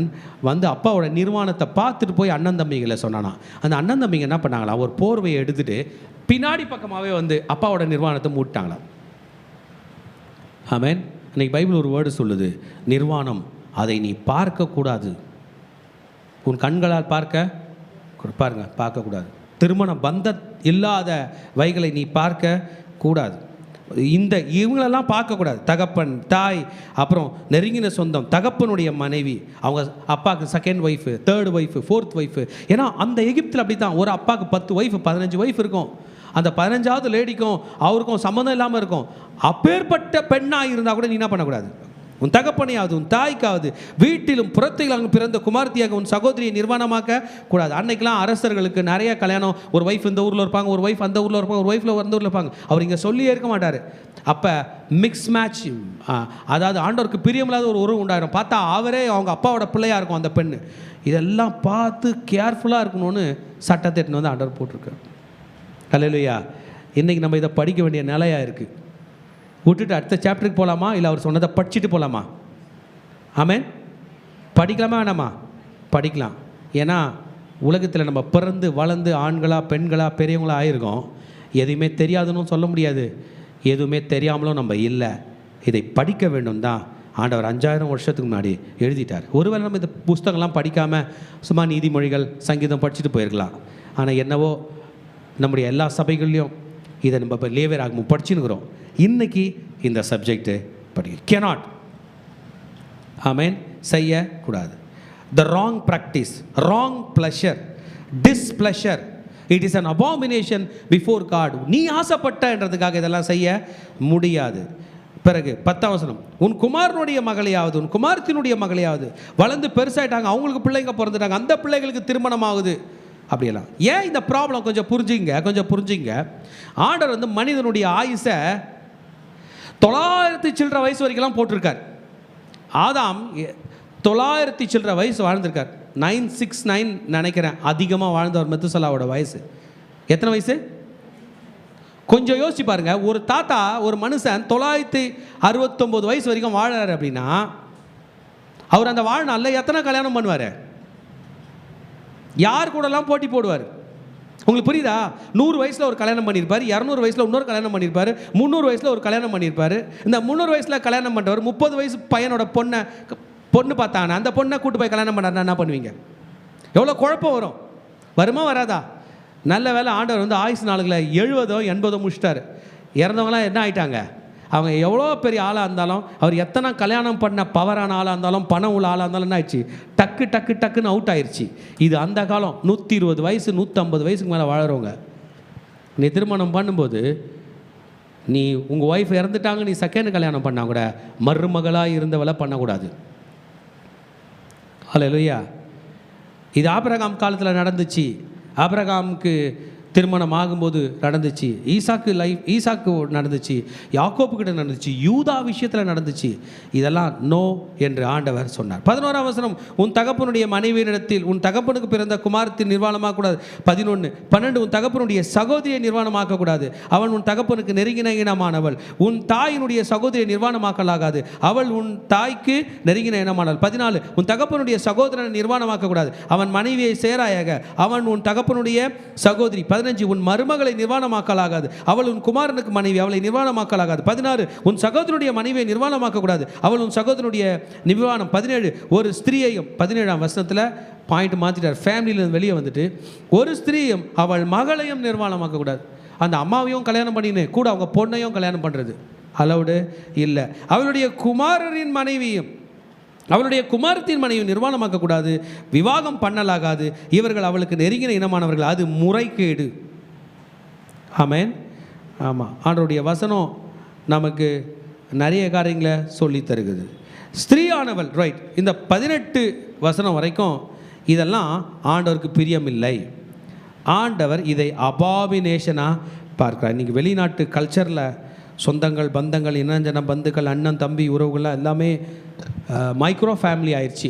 அப்பாவோட நிர்வாணத்தை பார்த்துட்டு போய் அண்ணன் தம்பிகளை சொன்னானா. அந்த அண்ணன் தம்பிங்க என்ன பண்ணாங்களாம், ஒரு போர்வையை எடுத்துட்டு பின்னாடி பக்கமாகவே அப்பாவோட நிர்வாணத்தை மூட்டாங்களாம். ஆமென். இன்னைக்கு பைபிள் ஒரு வேர்டு சொல்லுது, நிர்வாணம், அதை நீ பார்க்கக்கூடாது. உன் கண்களால் பார்க்கக்கூடாது. திருமண பந்த இல்லாத வைகளை நீ பார்க்க கூடாது. இவங்களெல்லாம் பார்க்கக்கூடாது. தகப்பன், தாய், அப்புறம் நெருங்கின சொந்தம், தகப்பனுடைய மனைவி, அவங்க அப்பாவுக்கு 2nd wife, 3rd wife, 4th wife. ஏன்னா அந்த எகிப்தில் அப்படி தான், ஒரு அப்பாவுக்கு 10 ஒய்ஃபு, 15 ஒய்ஃப் இருக்கும். அந்த 15ஆவது லேடிக்கும் அவருக்கும் சம்மந்தம் இல்லாமல் இருக்கும். அப்பேற்பட்ட பெண்ணாக இருந்தால் கூட நீ என்ன பண்ணக்கூடாது, உன் தகப்பனையாவது உன் தாய்க்காவது வீட்டிலும் புறத்திலும் பிறந்த குமார்த்தியாக உன் சகோதரியை நிர்வாணமாக்க கூடாது. அன்னைக்கெல்லாம் அரசர்களுக்கு நிறைய கல்யாணம், ஒரு ஒய்ஃப் இந்த ஊரில் இருப்பாங்க, ஒரு ஒய்ஃப் அந்த ஊரில் இருப்பாங்க, ஒரு ஒய்ஃபில் அந்த ஊரில் இருப்பாங்க. அவர் இங்கே சொல்லியே இருக்க மாட்டார். அப்போ மிக்ஸ் மேட்ச், அதாவது ஆண்டவருக்கு பிரியமில்லாத ஒரு உறவு உண்டாயிரும். பார்த்தா அவரே அவங்க அப்பாவோட பிள்ளையாக இருக்கும் அந்த பெண்ணு. இதெல்லாம் பார்த்து கேர்ஃபுல்லாக இருக்கணும்னு சட்டத்தை எடுத்துன்னு ஆண்டவர் போட்டிருக்கார். ஹல்லேலூயா. இன்றைக்கி நம்ம இதை படிக்க வேண்டிய நிலையாக இருக்குது. விட்டுட்டு அடுத்த சாப்டருக்கு போகலாமா, இல்லை அவர் சொன்னதை படிச்சுட்டு போகலாமா? ஆமென். படிக்கலாமா வேணாமா? படிக்கலாம். ஏன்னா உலகத்தில் நம்ம பிறந்து வளர்ந்து ஆண்களா பெண்களா பெரியவங்களா ஆயிருக்கோம். எதுவுமே தெரியாதுன்னு சொல்ல முடியாது, எதுவுமே தெரியாமலும் நம்ம இல்லை. இதை படிக்க வேண்டும் தான் ஆண்டவர் 5000 வருஷத்துக்கு முன்னாடி எழுதிட்டார். ஒருவேளை நம்ம இந்த புஸ்தகம்லாம் படிக்காமல் சும்மா நீதிமொழிகள், சங்கீதம் படிச்சுட்டு போயிருக்கலாம். ஆனால் என்னவோ நம்முடைய எல்லா சபைகள்லையும் இதை நம்ம இப்போ லேவியராகமம் படிச்சுன்னுக்கிறோம். இன்றைக்கி இந்த சப்ஜெக்டு cannot, ஆமென், செய்யக்கூடாது. The wrong practice, wrong pleasure, displeasure, it is an abomination before God. நீ ஆசைப்பட்டன்றதுக்காக இதெல்லாம் செய்ய முடியாது. பிறகு 10ஆம் வசனம், உன் குமாரனுடைய மகளையாவது உன் குமாரத்தினுடைய மகளையாவது வளர்ந்து பெருசாயிட்டாங்க, அவங்களுக்கு பிள்ளைங்க பிறந்துட்டாங்க, அந்த பிள்ளைகளுக்கு திருமணம் ஆகுது அப்படியெல்லாம். ஏன் இந்த ப்ராப்ளம் கொஞ்சம் புரிஞ்சுங்க. ஆண்டவர் மனிதனுடைய ஆயுசை 900 சில்லற வயசு வரைக்கும்லாம் போட்டிருக்கார். ஆதாம் 900 சில்லற வயசு வாழ்ந்திருக்கார். 969 நினைக்கிறேன் அதிகமாக வாழ்ந்தவர் மெத்துசலாவோட வயசு. எத்தனை வயசு கொஞ்சம் யோசிச்சு பாருங்க. ஒரு தாத்தா, ஒரு மனுஷன் 969 வயசு வரைக்கும் வாழறாரு அப்படின்னா அவர் அந்த வாழ்நாளில் எத்தனை கல்யாணம் பண்ணுவார், யார் கூடலாம் போட்டி போடுவார்? உங்களுக்கு புரியுதா? 100 வயசில் ஒரு கல்யாணம் பண்ணியிருப்பார், 200 வயசில் இன்னொரு கல்யாணம் பண்ணியிருப்பார், 300 வயசில் ஒரு கல்யாணம் பண்ணியிருப்பார். இந்த 300 வயசில் கல்யாணம் பண்ணுறவர் 30 வயசு பையனோட பொண்ணு பார்த்தாங்கன்னா அந்த பொண்ணை கூட்டு போய் கல்யாணம் பண்ணாருன்னா என்ன பண்ணுவீங்க? எவ்வளோ குழப்பம் வரும், வருமா வராதா? நல்ல வேலை ஆண்டவர் ஆயுசு நாளுகளை 70 80 முடிச்சிட்டார். இறந்தவங்களாம் என்ன ஆகிட்டாங்க, அவங்க எவ்வளோ பெரிய ஆளாக இருந்தாலும், அவர் எத்தனை கல்யாணம் பண்ண பவரான ஆளாக இருந்தாலும், பணம் உள்ள ஆளாக இருந்தாலும் என்ன ஆயிடுச்சு, டக்கு டக்கு டக்குன்னு அவுட் ஆயிடுச்சு. இது அந்த காலம் 120 வயசு 150 வயசுக்கு மேலே வாழறவங்க. நீ திருமணம் பண்ணும்போது நீ உங்கள் ஒய்ஃப் இறந்துட்டாங்க, நீ செகண்ட் கல்யாணம் பண்ணால் கூட மருமகளாக இருந்தவளை பண்ணக்கூடாது. ஹல்லேலூயா. இது ஆபிரகாம் காலத்தில் நடந்துச்சு. ஆபிரகாமுக்கு திருமணம் ஆகும்போது நடந்துச்சு. ஈசாக்கு நடந்துச்சு. யாக்கோபுக்கிட்ட நடந்துச்சு. யூதா விஷயத்தில் நடந்துச்சு. இதெல்லாம் நோ என்று ஆண்டவர் சொன்னார். 11ஆம் வசனம், உன் தகப்பனுடைய மனைவியிடத்தில் உன் தகப்பனுக்கு பிறந்த குமாரத்தின் நிர்வாணமாக்கக்கூடாது. 11, 12, உன் தகப்பனுடைய சகோதரியை நிர்வாணமாக்கக்கூடாது. அவன் உன் தகப்பனுக்கு நெருங்கின இனமானவள். உன் தாயினுடைய சகோதரியை நிர்வாணமாக்கலாகாது. அவள் உன் தாய்க்கு நெருங்கின இனமானவள். 14, உன் தகப்பனுடைய சகோதரனை நிர்வாணமாக்கக்கூடாது. அவன் மனைவியை சேராயாக. அவன் உன் தகப்பனுடைய சகோதரி. 15, உன் மருமகளை நிர்வாணமாக்கலாகாது. அவள் உன் குமாரனுக்கு மனைவி, அவளை நிர்வாணமாக்கலாகாது. 16, உன் சகோதரனுடைய மனைவியை நிர்வாணமாக்கக்கூடாது. அவள் உன் சகோதரனுடைய நிர்வாணம். 17, ஒரு ஸ்திரீயையும் 17ஆம் வசனத்தில் பாயிண்ட் மாற்றிட்டார். ஃபேமிலியிலேருந்து வெளியே வந்துட்டு ஒரு ஸ்திரீயும் அவள் மகளையும் நிர்வாணமாக்கக்கூடாது. அந்த அம்மாவையும் கல்யாணம் பண்ணின்னு கூட அவங்க பொண்ணையும் கல்யாணம் பண்ணுறது அலவுடு இல்லை. அவளுடைய குமாரரின் மனைவியும் அவளுடைய குமாரத்தின் மனைவி நிர்வாணமாக்கக்கூடாது. விவாகம் பண்ணலாகாது. இவர்கள் அவளுக்கு நெருங்கின இனமானவர்கள். அது முறைகேடு. ஆமென். ஆமாம், ஆண்டவருடைய வசனம் நமக்கு நிறைய காரியங்களை சொல்லி தருகிறது. ஸ்திரீயானவள் ரைட். இந்த 18 வசனம் வரைக்கும் இதெல்லாம் ஆண்டவருக்கு பிரியமில்லை. ஆண்டவர் இதை அபாபினேஷனாக பார்க்கிறார். இன்றைக்கி வெளிநாட்டு கல்ச்சரில் சொந்தங்கள், பந்தங்கள், இனஞ்சன பந்துக்கள், அண்ணன் தம்பி உறவுகள்லாம் எல்லாமே மைக்ரோ ஃபேமிலி ஆயிடுச்சு.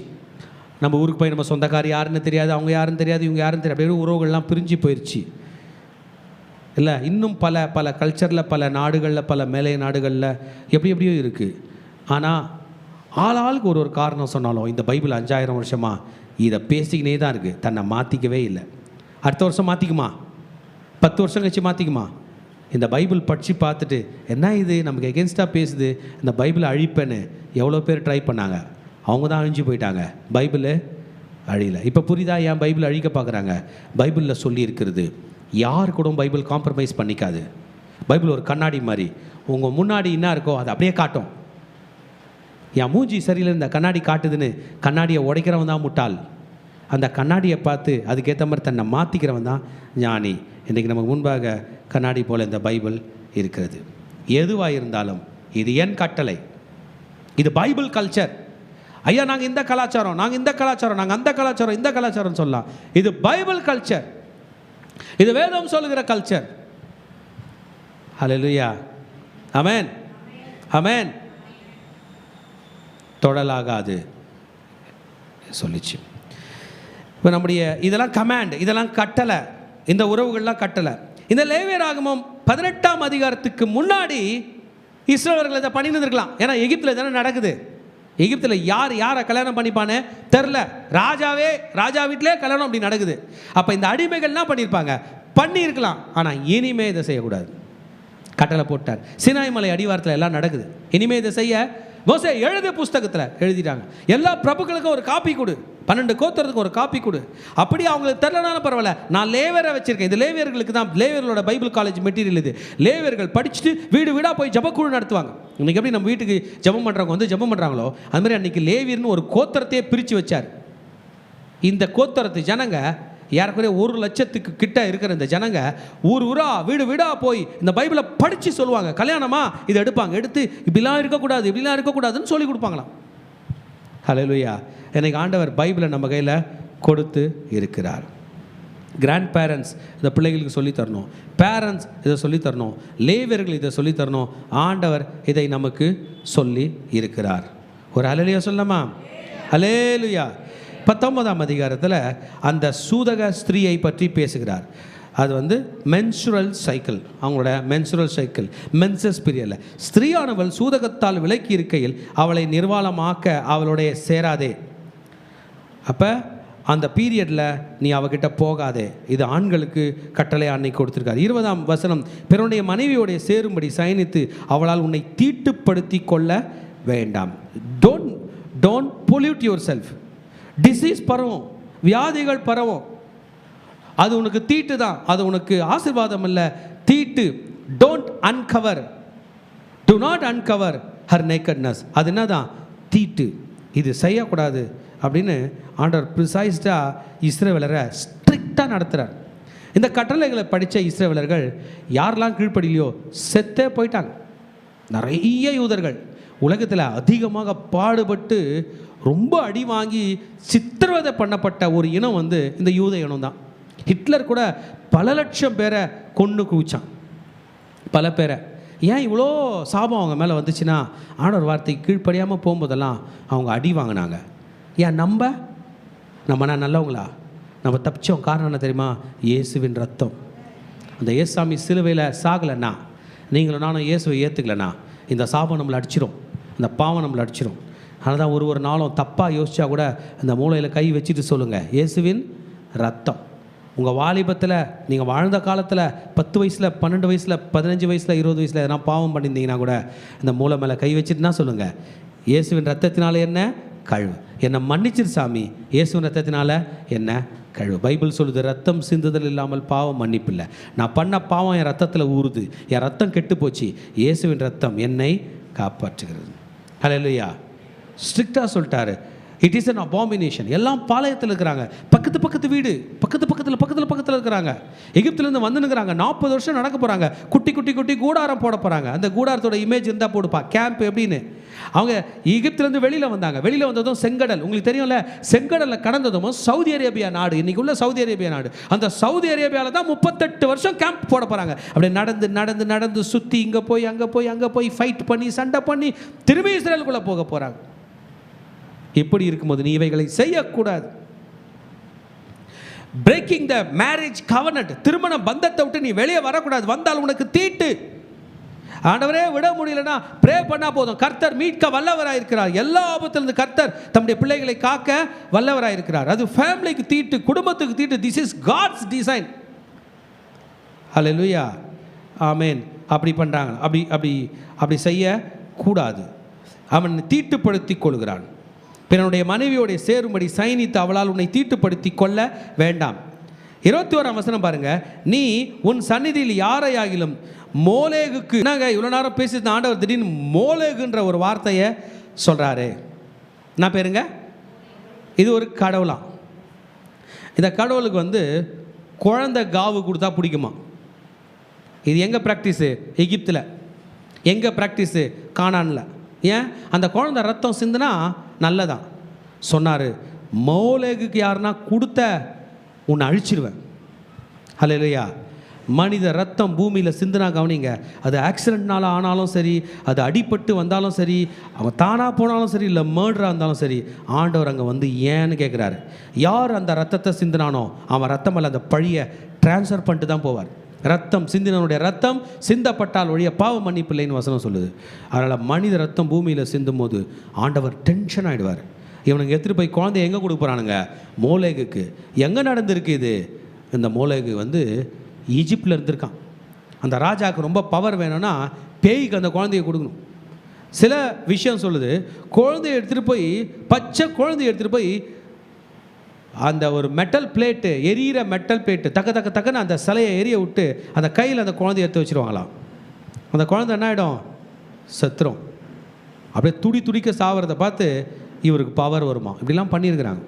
நம்ம ஊருக்கு போய் நம்ம சொந்தக்கார் யாருன்னு தெரியாது, அவங்க யாருன்னு தெரியாது, இவங்க யாருன்னு தெரியாது, அப்படியே உறவுகள்லாம் பிரிஞ்சு போயிடுச்சு இல்லை. இன்னும் பல பல கல்ச்சரில், பல நாடுகளில், பல மேலை நாடுகளில் எப்படியோ இருக்குது. ஆனால் ஆளாளுக்கு ஒரு காரணம் சொன்னாலும் இந்த பைபிள் 5000 வருஷமாக இதை பேசிக்கினே தான் இருக்குது. தன்னை மாற்றிக்கவே இல்லை. அடுத்த வருஷம் மாற்றிக்குமா, 10 வருஷம் கழிச்சு மாற்றிக்குமா. இந்த பைபிள் படித்து பார்த்துட்டு என்ன இது நமக்கு எகென்ஸ்டாக பேசுது, இந்த பைபிளை அழிப்பேன்னு எவ்வளோ பேர் ட்ரை பண்ணாங்க. அவங்க தான் அழிஞ்சு போயிட்டாங்க. பைபிள் அழியலை. இப்போ புரியுதா ஏன் பைபிள் அழிக்க பார்க்குறாங்க? பைபிளில் சொல்லி இருக்கிறது யார் கூட பைபிள் காம்ப்ரமைஸ் பண்ணிக்காது. பைபிள் ஒரு கண்ணாடி மாதிரி. உங்கள் முன்னாடி என்ன இருக்கோ அதை அப்படியே காட்டும். என் மூஞ்சி சரியில்லை, இந்த கண்ணாடி காட்டுதுன்னு கண்ணாடியை உடைக்கிறவன் தான் முட்டாள். அந்த கண்ணாடியை பார்த்து அதுக்கேற்ற மாதிரி தன்னை மாற்றிக்கிறவன் தான் ஞானி. இன்றைக்கி நமக்கு முன்பாக கண்ணாடி போல் இந்த பைபிள் இருக்கிறது. எதுவாக இருந்தாலும் இது என் கட்டளை. இது பைபிள் கல்ச்சர். ஐயா நாங்கள் இந்த கலாச்சாரம், நாங்கள் இந்த கலாச்சாரம், நாங்கள் அந்த கலாச்சாரம், இந்த கலாச்சாரம் சொல்லலாம். இது பைபிள் கல்ச்சர். இது வேதம் சொல்லுகிற கல்ச்சர். ஹல்லேலூயா. ஆமென், ஆமென். தொடலாகாது சொல்லிச்சு. இப்போ நம்முடைய இதெல்லாம் கமாண்ட், இதெல்லாம் கட்டளை, இந்த உறவுகள்லாம் கட்டளை. இந்த லேவியராகமம் 18ஆம் அதிகாரத்துக்கு முன்னாடி இஸ்ரவேலர்கள் இதை பண்ணியிருந்திருக்கலாம். ஏன்னா எகிப்தில் தானே நடக்குது. எகிப்தில் யாரை கல்யாணம் பண்ணிப்பானே தெரில. ராஜா வீட்டிலே கல்யாணம் அப்படி நடக்குது. அப்போ இந்த அடிமைகள் என்ன பண்ணியிருப்பாங்க, பண்ணியிருக்கலாம். ஆனால் இனிமே இதை செய்யக்கூடாது. கட்டளை போட்டார். சினாய் மலை அடிவாரத்தில் எல்லாம் நடக்குது. இனிமே இதை செய்ய மோசே எழுத புஸ்தகத்தில் எழுதிட்டாங்க. எல்லா பிரபுக்களுக்கும் ஒரு காப்பி கொடு, 12 கோத்திரத்துக்கு ஒரு காப்பி கொடு. அப்படி அவங்களுக்கு தெரியலனாலும் பரவாயில்ல, நான் லேவியரை வச்சிருக்கேன். இது லேவியர்களுக்கு தான். லேவியர்களோட பைபிள் காலேஜ் மெட்டீரியல் இது. லேவியர்கள் படிச்சுட்டு வீடு வீடாக போய் ஜபக்குழு நடத்துவாங்க. இன்றைக்கி எப்படி நம்ம வீட்டுக்கு ஜபம் பண்ணுறவங்க வந்து ஜபம் பண்ணுறாங்களோ அது மாதிரி அன்றைக்கி லேவியர்னு ஒரு கோத்திரத்தையே பிரித்து வச்சார். இந்த கோத்திரத்து ஜனங்க ஏறக்குறைய 1 லட்சத்துக்கு கிட்ட இருக்கிற இந்த ஜனங்க ஊரா வீடு வீடாக போய் இந்த பைபிளை படித்து சொல்லுவாங்க. கல்யாணமா இதை எடுப்பாங்க, எடுத்து இப்படிலாம் இருக்கக்கூடாது, இப்படிலாம் இருக்கக்கூடாதுன்னு சொல்லி கொடுப்பாங்களாம். ஹல்லேலூயா. எனக்கு ஆண்டவர் பைபிளை நம்ம கையில் கொடுத்து இருக்கிறார். கிராண்ட் பேரண்ட்ஸ் இந்த பிள்ளைகளுக்கு சொல்லித்தரணும், பேரண்ட்ஸ் இதை சொல்லித்தரணும், லேவியர்கள் இதை சொல்லித்தரணும். ஆண்டவர் இதை நமக்கு சொல்லி இருக்கிறார். ஒரு ஹல்லேலூயா சொல்லலாமா? ஹல்லேலூயா. 19ஆம் அதிகாரத்தில் அந்த சூதக ஸ்திரீயை பற்றி பேசுகிறார். அது வந்து மென்சுரல் சைக்கிள், அவங்களோட மென்சுரல் சைக்கிள், மென்சஸ் பீரியடில் ஸ்திரீயானவள் சூதகத்தால் விலக்கி இருக்கையில் அவளை நிர்வாணமாக்க அவளுடைய சேராதே. அப்போ அந்த பீரியடில் நீ அவகிட்ட போகாதே. இது ஆண்களுக்கு கட்டளை அன்னைக்கு கொடுத்துருக்காரு. 20ஆம் வசனம், பிறனுடைய மனைவியோடைய சேரும்படி சயனித்து அவளால் உன்னை தீட்டுப்படுத்தி கொள்ள வேண்டாம். Don't pollute your self. Disease பரவும், வியாதிகள் பரவும். அது உனக்கு தீட்டு தான், அது உனக்கு ஆசீர்வாதம் இல்லை, தீட்டு. Don't uncover, to to not uncover her nakedness. அது என்னதான்? தீட்டு. இது செய்யக்கூடாது அப்படின்னு ஆண்டவர் ப்ரிசைஸ்டாக இஸ்ரவேலரை ஸ்ட்ரிக்டாக நடத்துகிறார். இந்த கட்டளைகளை படித்த இஸ்ரவேலர்கள் யாரெல்லாம் கீழ்ப்படிலையோ செத்தே போயிட்டாங்க. நிறைய யூதர்கள் உலகத்தில் அதிகமாக பாடுபட்டு ரொம்ப அடி வாங்கி சித்திரவதை பண்ணப்பட்ட ஒரு இனம் வந்து இந்த யூத இனம் தான். ஹிட்லர் கூட பல லட்சம் பேரை கொன்று குவிச்சான், பல பேரை. ஏன் இவ்வளோ சாபம் அவங்க மேலே வந்துச்சுன்னா, ஆண்டவர் வார்த்தைக்கு கீழ்ப்படியாமல் போகும்போதெல்லாம் அவங்க அடி வாங்கினாங்க. ஏன் நம்மனா நல்லவங்களா? நம்ம தப்பிச்சோம். காரணம் என்ன தெரியுமா? இயேசுவின் ரத்தம். அந்த இயேசாமி சிலுவையில் சாகலைன்னா, நீங்களும் நானும் இயேசுவை ஏற்றுக்கலைன்னா இந்த சாபம் நம்மளை அடிச்சிடும், இந்த பாவம் நம்மளை அடிச்சிடும். அதனால தான் ஒரு நாளும் தப்பாக யோசிச்சா கூட இந்த மூளையில் கை வச்சுட்டு சொல்லுங்கள், இயேசுவின் ரத்தம். உங்கள் வாலிபத்தில் நீங்கள் வாழ்ந்த காலத்தில் 10 வயசில் 12 வயசில் 15 வயசில் 20 வயசில் எதனா பாவம் பண்ணியிருந்தீங்கன்னா கூட இந்த மூளை மேலே கை வச்சுட்டுனா சொல்லுங்கள், இயேசுவின் ரத்தத்தினால என்ன கழுவு, என்னை மன்னிச்சிரு சாமி, இயேசுவின் ரத்தத்தினால என்ன கழுவு. பைபிள் சொல்லுது, ரத்தம் சிந்துதல் இல்லாமல் பாவம் மன்னிப்பில்லை. நான் பண்ண பாவம் என் ரத்தத்தில் ஊறுது, என் ரத்தம் கெட்டு போச்சு, இயேசுவின் ரத்தம் என்னை காப்பாற்றுகிறது. ஹல்லேலூயா. ஸ்ட்ரிக்டாக சொல்லிட்டாரு, இட் இஸ் அன் அபாமினேஷன். எல்லாம் பாளையத்தில் இருக்கிறாங்க, பக்கத்து வீடு, பக்கத்தில் இருக்கிறாங்க. எகிப்திலேருந்து வந்துனுங்கிறாங்க, 40 வருஷம் நடக்க போகிறாங்க. குட்டி கூடாரம் போட போகிறாங்க. அந்த கூடாரத்தோட இமேஜ் இருந்தால் போடுப்பா, கேம்ப் எப்படின்னு. அவங்க எகிப்திலேருந்து வெளியில் வந்ததும் செங்கடல், உங்களுக்கு தெரியும்ல, செங்கடலில் கடந்ததும் சவுதி அரேபியா நாடு, இன்னைக்கு உள்ள சவுதி அரேபியா நாடு, அந்த சவுதி அரேபியாவில் தான் 38 வருஷம் கேம்ப் போட போகிறாங்க. அப்படியே நடந்து சுற்றி இங்கே போய் ஃபைட் பண்ணி சண்டை பண்ணி திரும்பி இஸ்ரேலுக்குள்ளே போக போகிறாங்க. இப்படி இருக்கும்போது நீ இவைகளை செய்யக்கூடாது. பிரேக்கிங் த மேரேஜ் கவர்னன்ட், திருமண பந்தத்தை விட்டு நீ வெளியே வரக்கூடாது. வந்தால் உனக்கு தீட்டு. ஆண்டவரே விட முடியலன்னா ப்ரே பண்ணா போதும். கர்த்தர் மீட்க வல்லவராயிருக்கிறார். எல்லா ஆபத்திலிருந்து கர்த்தர் தம்முடைய பிள்ளைகளை காக்க வல்லவராயிருக்கிறார். அது ஃபேமிலிக்கு தீட்டு, குடும்பத்துக்கு தீட்டு. This is God's design. Hallelujah, amen. அப்படி பண்ணுறாங்க, அப்படி செய்யக்கூடாது. அவன் தீட்டுப்படுத்தி கொள்கிறான். பிறனுடைய மனைவியோடைய சேரும்படி சயனித்து அவளால் உன்னை தீட்டுப்படுத்தி கொள்ள வேண்டாம். 21ஆம் வசனம் பாருங்க, நீ உன் சந்நிதியில் யாரையாகிலும் மோலேகுக்கு, என்னங்க இவ்வளோ நேரம் பேசிட்டு ஆண்டவர் திடீர்னு மோலேகுன்ற ஒரு வார்த்தையை சொல்கிறாரு. என்ன பேருங்க? இது ஒரு கடவுளாம். இந்த கடவுளுக்கு வந்து குழந்தை காவு கொடுத்தா பிடிக்குமா? இது எங்கே ப்ராக்டிஸு? எகிப்தில். எங்கே ப்ராக்டிஸு? கானானில். ஏன்? அந்த குழந்தை ரத்தம் சிந்துனா நல்லதான் சொன்னார். மோலேகுக்கு யாருன்னா கொடுத்த உன்னை அழிச்சிருவேன். ஹல்லேலூயா. மனித ரத்தம் பூமியில் சிந்துனா கவனிங்க, அது ஆக்சிடென்ட்னால ஆனாலும் சரி, அது அடிபட்டு வந்தாலும் சரி, அவன் தானாக போனாலும் சரி, இல்லை மர்டராக இருந்தாலும் சரி, ஆண்டவர் அங்கே வந்து ஏன்னு கேட்குறாரு. யார் அந்த ரத்தத்தை சிந்தினானோ அவன் ரத்தம் அல்ல, அந்த பழியை ட்ரான்ஸ்ஃபர் பண்ணிட்டு தான் போவார். ரத்தம் சிந்தினனுடைய ரத்தம் சிந்தப்பட்டால் ஒழிய பாவ மன்னிப்பில்லைன்னு வசனம் சொல்லுது. அதனால் மனித ரத்தம் பூமியில் சிந்தும் போது ஆண்டவர் டென்ஷன் ஆகிடுவார். இவனுக்கு எடுத்துகிட்டு போய் குழந்தைய எங்கே கொடுக்க போகிறானுங்க? மோலேகுக்கு. எங்கே நடந்திருக்கு இது? இந்த மோலேகு வந்து ஈஜிப்டில் இருந்திருக்கான். அந்த ராஜாவுக்கு ரொம்ப பவர் வேணும்னா பேய்க்கு அந்த குழந்தைய கொடுக்கணும். சில விஷயம் சொல்லுது, குழந்தைய எடுத்துகிட்டு போய், பச்சை குழந்தைய எடுத்துகிட்டு போய் அந்த ஒரு மெட்டல் பிளேட்டு, எரியிற மெட்டல் பிளேட்டு தக்கன்னு அந்த சிலையை எரிய விட்டு அந்த கையில் அந்த குழந்தைய எடுத்து வச்சுருவாங்களாம். அந்த குழந்தை என்ன ஆகிடும்? செத்துரும். அப்படியே துடிக்க சாவறதை பார்த்து இவருக்கு பவர் வருமா? இப்படிலாம் பண்ணியிருக்கிறாங்க.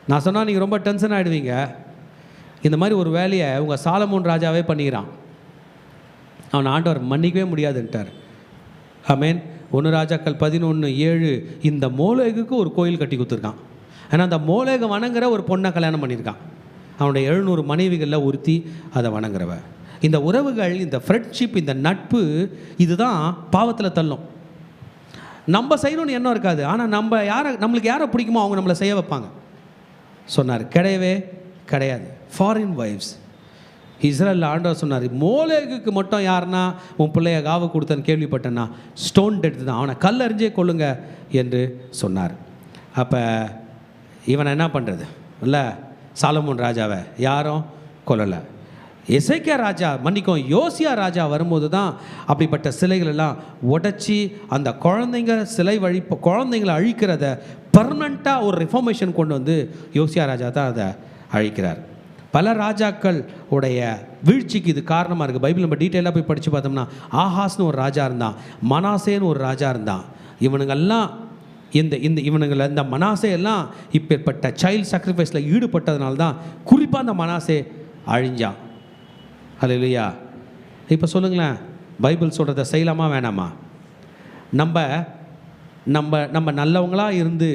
நான் சொன்னால் நீங்கள் ரொம்ப டென்ஷன் ஆகிடுவீங்க. இந்த மாதிரி ஒரு வேலையை உங்கள் சாலமோன் ராஜாவே பண்ணிக்கிறான். அவன் ஆண்டவர் மன்னிக்கவே முடியாதுன்ட்டார். ஆமென். 1 ராஜாக்கள் 11:7 இந்த மோலேகுக்கு ஒரு கோயில் கட்டி கொடுத்துருக்கான். ஏன்னா அந்த மோலேக வணங்குற ஒரு பொண்ணை கல்யாணம் பண்ணியிருக்கான். அவனுடைய 700 மனைவிகளில் ஒருத்தி அதை வணங்குறவ. இந்த உறவுகள், இந்த ஃப்ரெண்ட்ஷிப், இந்த நட்பு, இதுதான் பாவத்தில் தள்ளும். நம்ம செய்யணும்னு எண்ணம் இருக்காது, ஆனால் நம்மளுக்கு யாரை பிடிக்குமோ அவங்க நம்மளை செய்ய வைப்பாங்க சொன்னார். கிடையவே கிடையாது. ஃபாரின் வைஃப்ஸ் இஸ்ரேலில் ஆண்டவர் சொன்னார், மோலேகுக்கு மட்டும் யாருன்னா உன் பிள்ளைய காவு கொடுத்தன்னு கேள்விப்பட்டேன்னா ஸ்டோன் டெட் தான், அவனை கல்லறிஞ்சே கொள்ளுங்க என்று சொன்னார். அப்போ இவனை என்ன பண்ணுறது? இல்லை, சாலமோன் ராஜாவை யாரும் கொல்லலை. எசேக்கியா ராஜா, மன்னிக்கும், யோசியா ராஜா வரும்போது தான் அப்படிப்பட்ட சிலைகளெல்லாம் உடைச்சி அந்த குழந்தைங்களை அழிக்கிறத பர்மனெண்ட்டாக ஒரு ரிஃபார்மேஷன் கொண்டு வந்து யோசியா ராஜா தான் அதை அழிக்கிறார். பல ராஜாக்கள் உடைய வீழ்ச்சிக்கு இது காரணமாக இருக்குது. பைபிள் நம்ம டீட்டெயிலாக போய் படித்து பார்த்தோம்னா ஆகாஸ்னு ஒரு ராஜா இருந்தான், மனாசேன்னு ஒரு ராஜா இருந்தான். இவனுங்கெல்லாம் இந்த மனாசே எல்லாம் இப்பேற்பட்ட சைல்ட் சாக்ரிஃபைஸில் ஈடுபட்டதுனால தான் குறிப்பாக அந்த மனாசே அழிஞ்சான். அல்லேலூயா. இப்போ சொல்லுங்களேன், பைபிள் சொல்கிறத செய்யலாமா வேணாமா? நம்ம நம்ம நம்ம நல்லவங்களாக இருந்து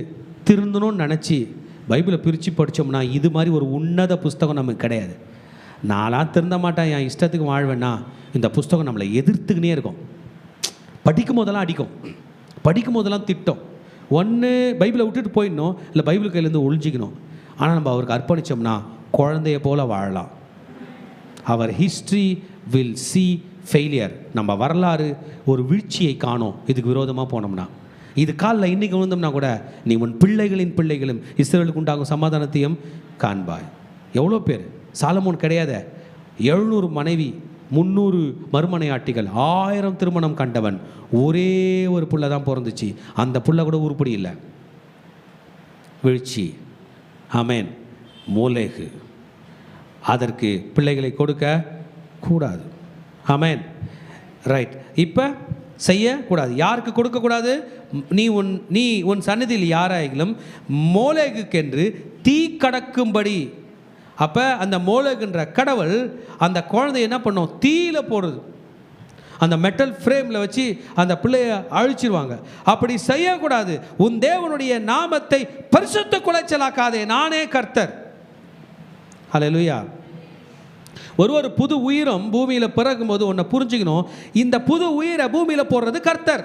திருந்தணும்னு நினச்சி பைபிளை பிரித்து படித்தோம்னா இது மாதிரி ஒரு உன்னத புஸ்தகம் நமக்கு கிடையாது. நான்லாம் திருந்த மாட்டேன், என் இஷ்டத்துக்கு வாழ்வேன்னா இந்த புஸ்தகம் நம்மளை எதிர்த்துக்கினே இருக்கும். படிக்கும் போதெல்லாம் அடிக்கும், படிக்கும் போதெல்லாம் திட்டம். ஒன்று பைபிளை விட்டுட்டு போயிடணும், இல்லை பைபிள் கையிலேருந்து ஒழிஞ்சிக்கணும். ஆனால் நம்ம அவருக்கு அர்ப்பணித்தோம்னா குழந்தைய போல் வாழலாம். அவர் ஹிஸ்ட்ரி வில் see ஃபெயிலியர். நம்ம வரலாறு ஒரு வீழ்ச்சியை காணும் இதுக்கு விரோதமாக போனோம்னா. இது காலில் இன்றைக்கி விழுந்தோம்னா கூட நீ உன் பிள்ளைகளின் பிள்ளைகளும் இஸ்ரவேலுக்கு உண்டாகும் சமாதானத்தையும் காண்பாய். எவ்வளோ பேர், சாலமோன் கிடையாத 700 மனைவி, 300 மறுமனையாட்டிகள், 1000 திருமணம் கண்டவன், ஒரே ஒரு புள்ள தான் பிறந்துச்சு. அந்த புள்ள கூட உருப்படி இல்லை. வீழ்ச்சி. ஆமேன். மோலேகு அதற்கு பிள்ளைகளை கொடுக்க கூடாது. ஆமேன். ரைட். இப்போ செய்யக்கூடாது. யாருக்கு கொடுக்கக்கூடாது? நீ உன் சந்நிதியில் யாராயிலும் மோலேகுக்கென்று தீ கடக்கும்படி. அப்போ அந்த மோலேகுன்ற கடவுள் அந்த குழந்தைய என்ன பண்ணும்? தீயில போடுறது. அந்த மெட்டல் ஃப்ரேமில் வச்சு அந்த பிள்ளைய அழிச்சிருவாங்க. அப்படி செய்யக்கூடாது. உன் தேவனுடைய நாமத்தை பரிசுத்த குலைச்சலாக்காதே, நானே கர்த்தர். அல்லேலூயா. ஒரு புது உயிரும் பூமியில் பிறக்கும்போது ஒன்றை புரிஞ்சுக்கணும், இந்த புது உயிரை பூமியில் போடுறது கர்த்தர்.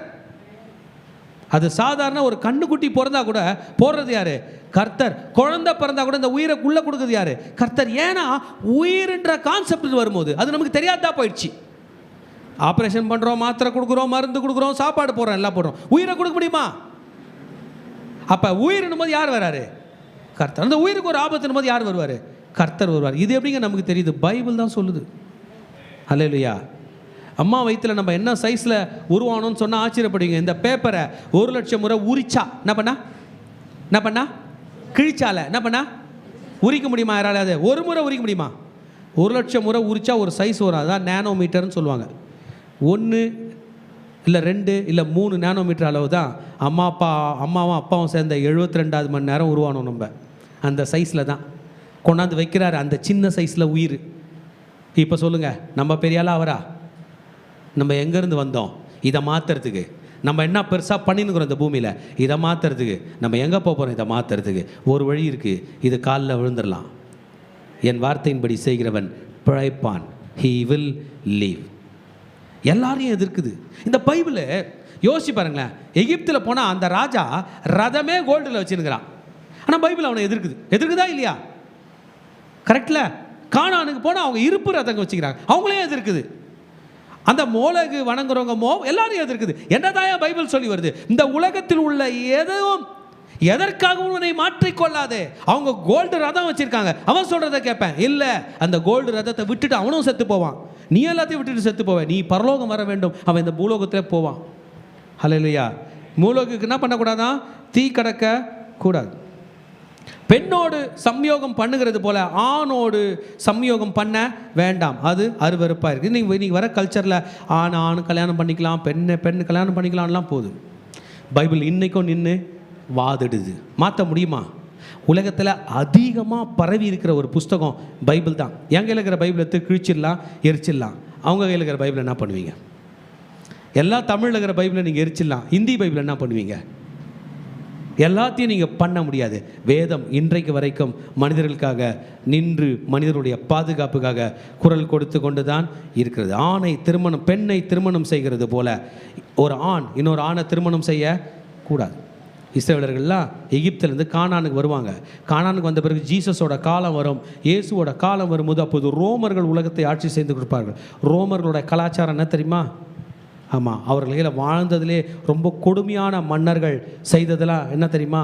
அது சாதாரண ஒரு கண்ணுக்குட்டி பிறந்தா கூட போடுறது யாரு? கர்த்தர். குழந்தை பிறந்தா கூட இந்த உயிரை உள்ள கொடுக்குறது யாரு? கர்த்தர். ஏன்னா உயிர்ன்ற கான்செப்ட் வரும்போது அது நமக்கு தெரியாதா போயிடுச்சு. ஆப்ரேஷன் பண்ணுறோம், மாத்திரை கொடுக்குறோம், மருந்து கொடுக்குறோம், சாப்பாடு போடுறோம், எல்லாம் போடுறோம். உயிரை கொடுக்க முடியுமா? அப்போ உயிரினும் போது யார் வராரு? கர்த்தர். அந்த உயிருக்கு ஒரு ஆபத்துனும் போது யார் வருவார்? கர்த்தர் வருவார். இது எப்படிங்க நமக்கு தெரியுது? பைபிள் தான் சொல்லுது. அல்லேலூயா. அம்மா வயிற்றில் நம்ம என்ன சைஸில் உருவானோன்னு சொன்னால் ஆச்சரியப்படுவீங்க. இந்த பேப்பரை 1,00,000 முறை உரிச்சா என்ன பண்ணா கிழிச்சால என்ன பண்ணா உரிக்க முடியுமா? யாராவது ஒரு முறை உரிக்க முடியுமா? 1,00,000 முறை உரிச்சா ஒரு சைஸ் வரும். அதான் நேனோமீட்டர்னு சொல்லுவாங்க. 1 இல்லை 2 இல்லை 3 நேனோமீட்டர் அளவு தான் அம்மாவும் அப்பாவும் சேர்ந்த 72வது மணி நேரம் உருவானோம். நம்ம அந்த சைஸில் தான் கொண்டாந்து வைக்கிறாரு, அந்த சின்ன சைஸில் உயிர். இப்போ சொல்லுங்கள், நம்ம பெரியாளா அவரா? நம்ம எங்கேருந்து வந்தோம்? இதை மாற்றுறதுக்கு நம்ம என்ன பெருசாக பண்ணினுக்கிறோம் இந்த பூமியில்? இதை மாற்றுறதுக்கு நம்ம எங்கே போகிறோம்? இதை மாற்றுறதுக்கு ஒரு வழி இருக்குது. இது காலில் விழுந்துடலாம். என் வார்த்தையின்படி செய்கிறவன் பிழைப்பான். he will live. எல்லாரையும் எதிர்க்குது இந்த பைபிள். யோசிச்சு பாருங்களேன். எகிப்தில் போனால் அந்த ராஜா ரதமே கோல்டில் வச்சுருக்கிறான். ஆனால் பைபிள் அவனை எதிர்க்குதா இல்லையா? கரெக்டில். கானானுக்கு போனால் அவங்க இருப்பு ரதங்க வச்சுக்கிறாங்க, அவங்களே எதிர்க்குது. அந்த மோலகு வணங்குறவங்க எல்லாரும் எதிர்க்குது. என்னதான் பைபிள் சொல்லி வருது? இந்த உலகத்தில் உள்ள எதுவும் எதற்காகவும் உன்னை மாற்றிக்கொள்ளாதே. அவங்க கோல்டு ரதம் வச்சிருக்காங்க, அவன் சொல்றதை கேட்பேன். இல்லை, அந்த கோல்டு ரதத்தை விட்டுட்டு அவனும் செத்து போவான். நீ எல்லாத்தையும் விட்டுட்டு செத்து போவேன். நீ பரலோகம் வர வேண்டும், அவன் இந்த பூலோகத்திலே போவான். ஹல்லேலூயா. மூலோகுக்கு என்ன பண்ணக்கூடாதான்? தீ கடக்க கூடாது. பெண்ணோடு சம்யோகம் பண்ணுகிறது போல ஆணோடு சம்யோகம் பண்ண வேண்டாம், அது அருவருப்பாக இருக்குது. நீங்கள் வர கல்ச்சரில் ஆண் கல்யாணம் பண்ணிக்கலாம், பெண் கல்யாணம் பண்ணிக்கலாம்லாம் போகுது. பைபிள் இன்றைக்கும் நின்று வாதிடுது. மாற்ற முடியுமா? உலகத்தில் அதிகமாக பரவி இருக்கிற ஒரு புஸ்தகம் பைபிள் தான். என் கையில் இருக்கிற பைபிளை எடுத்து கிழிச்சிடலாம், எரிச்சிடலாம். அவங்க கையில் இருக்கிற பைபிளை என்ன பண்ணுவீங்க? எல்லா தமிழில் இருக்கிற பைபிளை நீங்கள் எரிச்சிடலாம், ஹிந்தி பைபிளை என்ன பண்ணுவீங்க? எல்லாத்தையும் நீங்கள் பண்ண முடியாது. வேதம் இன்றைக்கு வரைக்கும் மனிதர்களுக்காக நின்று மனிதனுடைய பாதுகாப்புக்காக குரல் கொடுத்து கொண்டு தான் இருக்கிறது. பெண்ணை திருமணம் செய்கிறது போல ஒரு ஆண் இன்னொரு ஆணை திருமணம் செய்யக்கூடாது. இஸ்ரவேலர்கள்லாம் எகிப்திலேருந்து கானானுக்கு வருவாங்க. கானானுக்கு வந்த பிறகு ஜீசஸோட காலம் வரும், இயேசுவோட காலம் வரும்போது அப்போது ரோமர்கள் உலகத்தை ஆட்சி செய்து கொடுப்பார்கள். ரோமர்களோட கலாச்சாரம் என்ன தெரியுமா? ஆமாம், அவர்களில் வாழ்ந்ததிலே ரொம்ப கொடுமையான மன்னர்கள் செய்ததெல்லாம் என்ன தெரியுமா?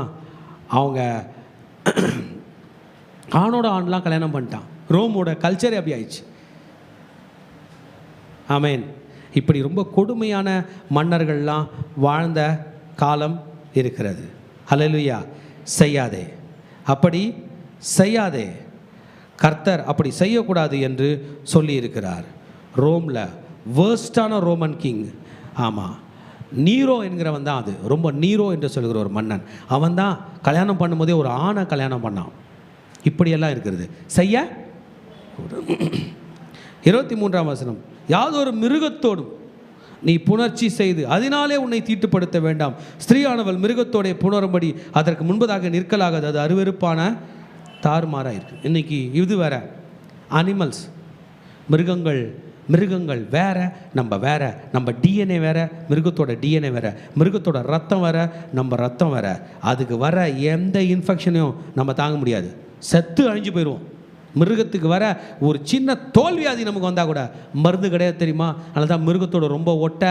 அவங்க ஆணெலாம் கல்யாணம் பண்ணிட்டான். ரோமோட கல்ச்சரே அப்படி ஆயிடுச்சு. ஆமேன். இப்படி ரொம்ப கொடுமையான மன்னர்கள்லாம் வாழ்ந்த காலம் இருக்கிறது. ஹல்லேலூயா. செய்யாதே, அப்படி செய்யாதே. கர்த்தர் அப்படி செய்யக்கூடாது என்று சொல்லியிருக்கிறார். ரோமில் வேர்ஸ்டான ரோமன் கிங், ஆமாம், நீரோ என்கிறவன் தான். அது ரொம்ப நீரோ என்று சொல்கிற ஒரு மன்னன். அவன் தான் கல்யாணம் பண்ணும்போதே ஒரு ஆணை கல்யாணம் பண்ணான். இப்படியெல்லாம் இருக்கிறது. செய்ய 23ஆம் வசனம், யாதொரு மிருகத்தோடும் நீ புணர்ச்சி செய்து அதனாலே உன்னை தீட்டுப்படுத்த வேண்டாம். ஸ்திரீயானவள் மிருகத்தோடைய புணரும்படி அதற்கு முன்பதாக நிற்கலாகாது, அது அருவருப்பான தாறுமாறாக இருக்குது. இன்றைக்கி இது வேற, அனிமல்ஸ், மிருகங்கள் வேற, நம்ம வேற, நம்ம டிஎன்ஏ வேற, மிருகத்தோட டிஎன்ஏ வேற, மிருகத்தோட ரத்தம் வேற, நம்ம ரத்தம் வேற. அதுக்கு வர எந்த இன்ஃபெக்ஷனையும் நம்ம தாங்க முடியாது, செத்து அழிஞ்சு போயிடுவோம். மிருகத்துக்கு வர ஒரு சின்ன தோல்வியாதி நமக்கு வந்தால் கூட மருந்து கிடையாது, தெரியுமா? அதனால தான் மிருகத்தோட ரொம்ப ஒட்ட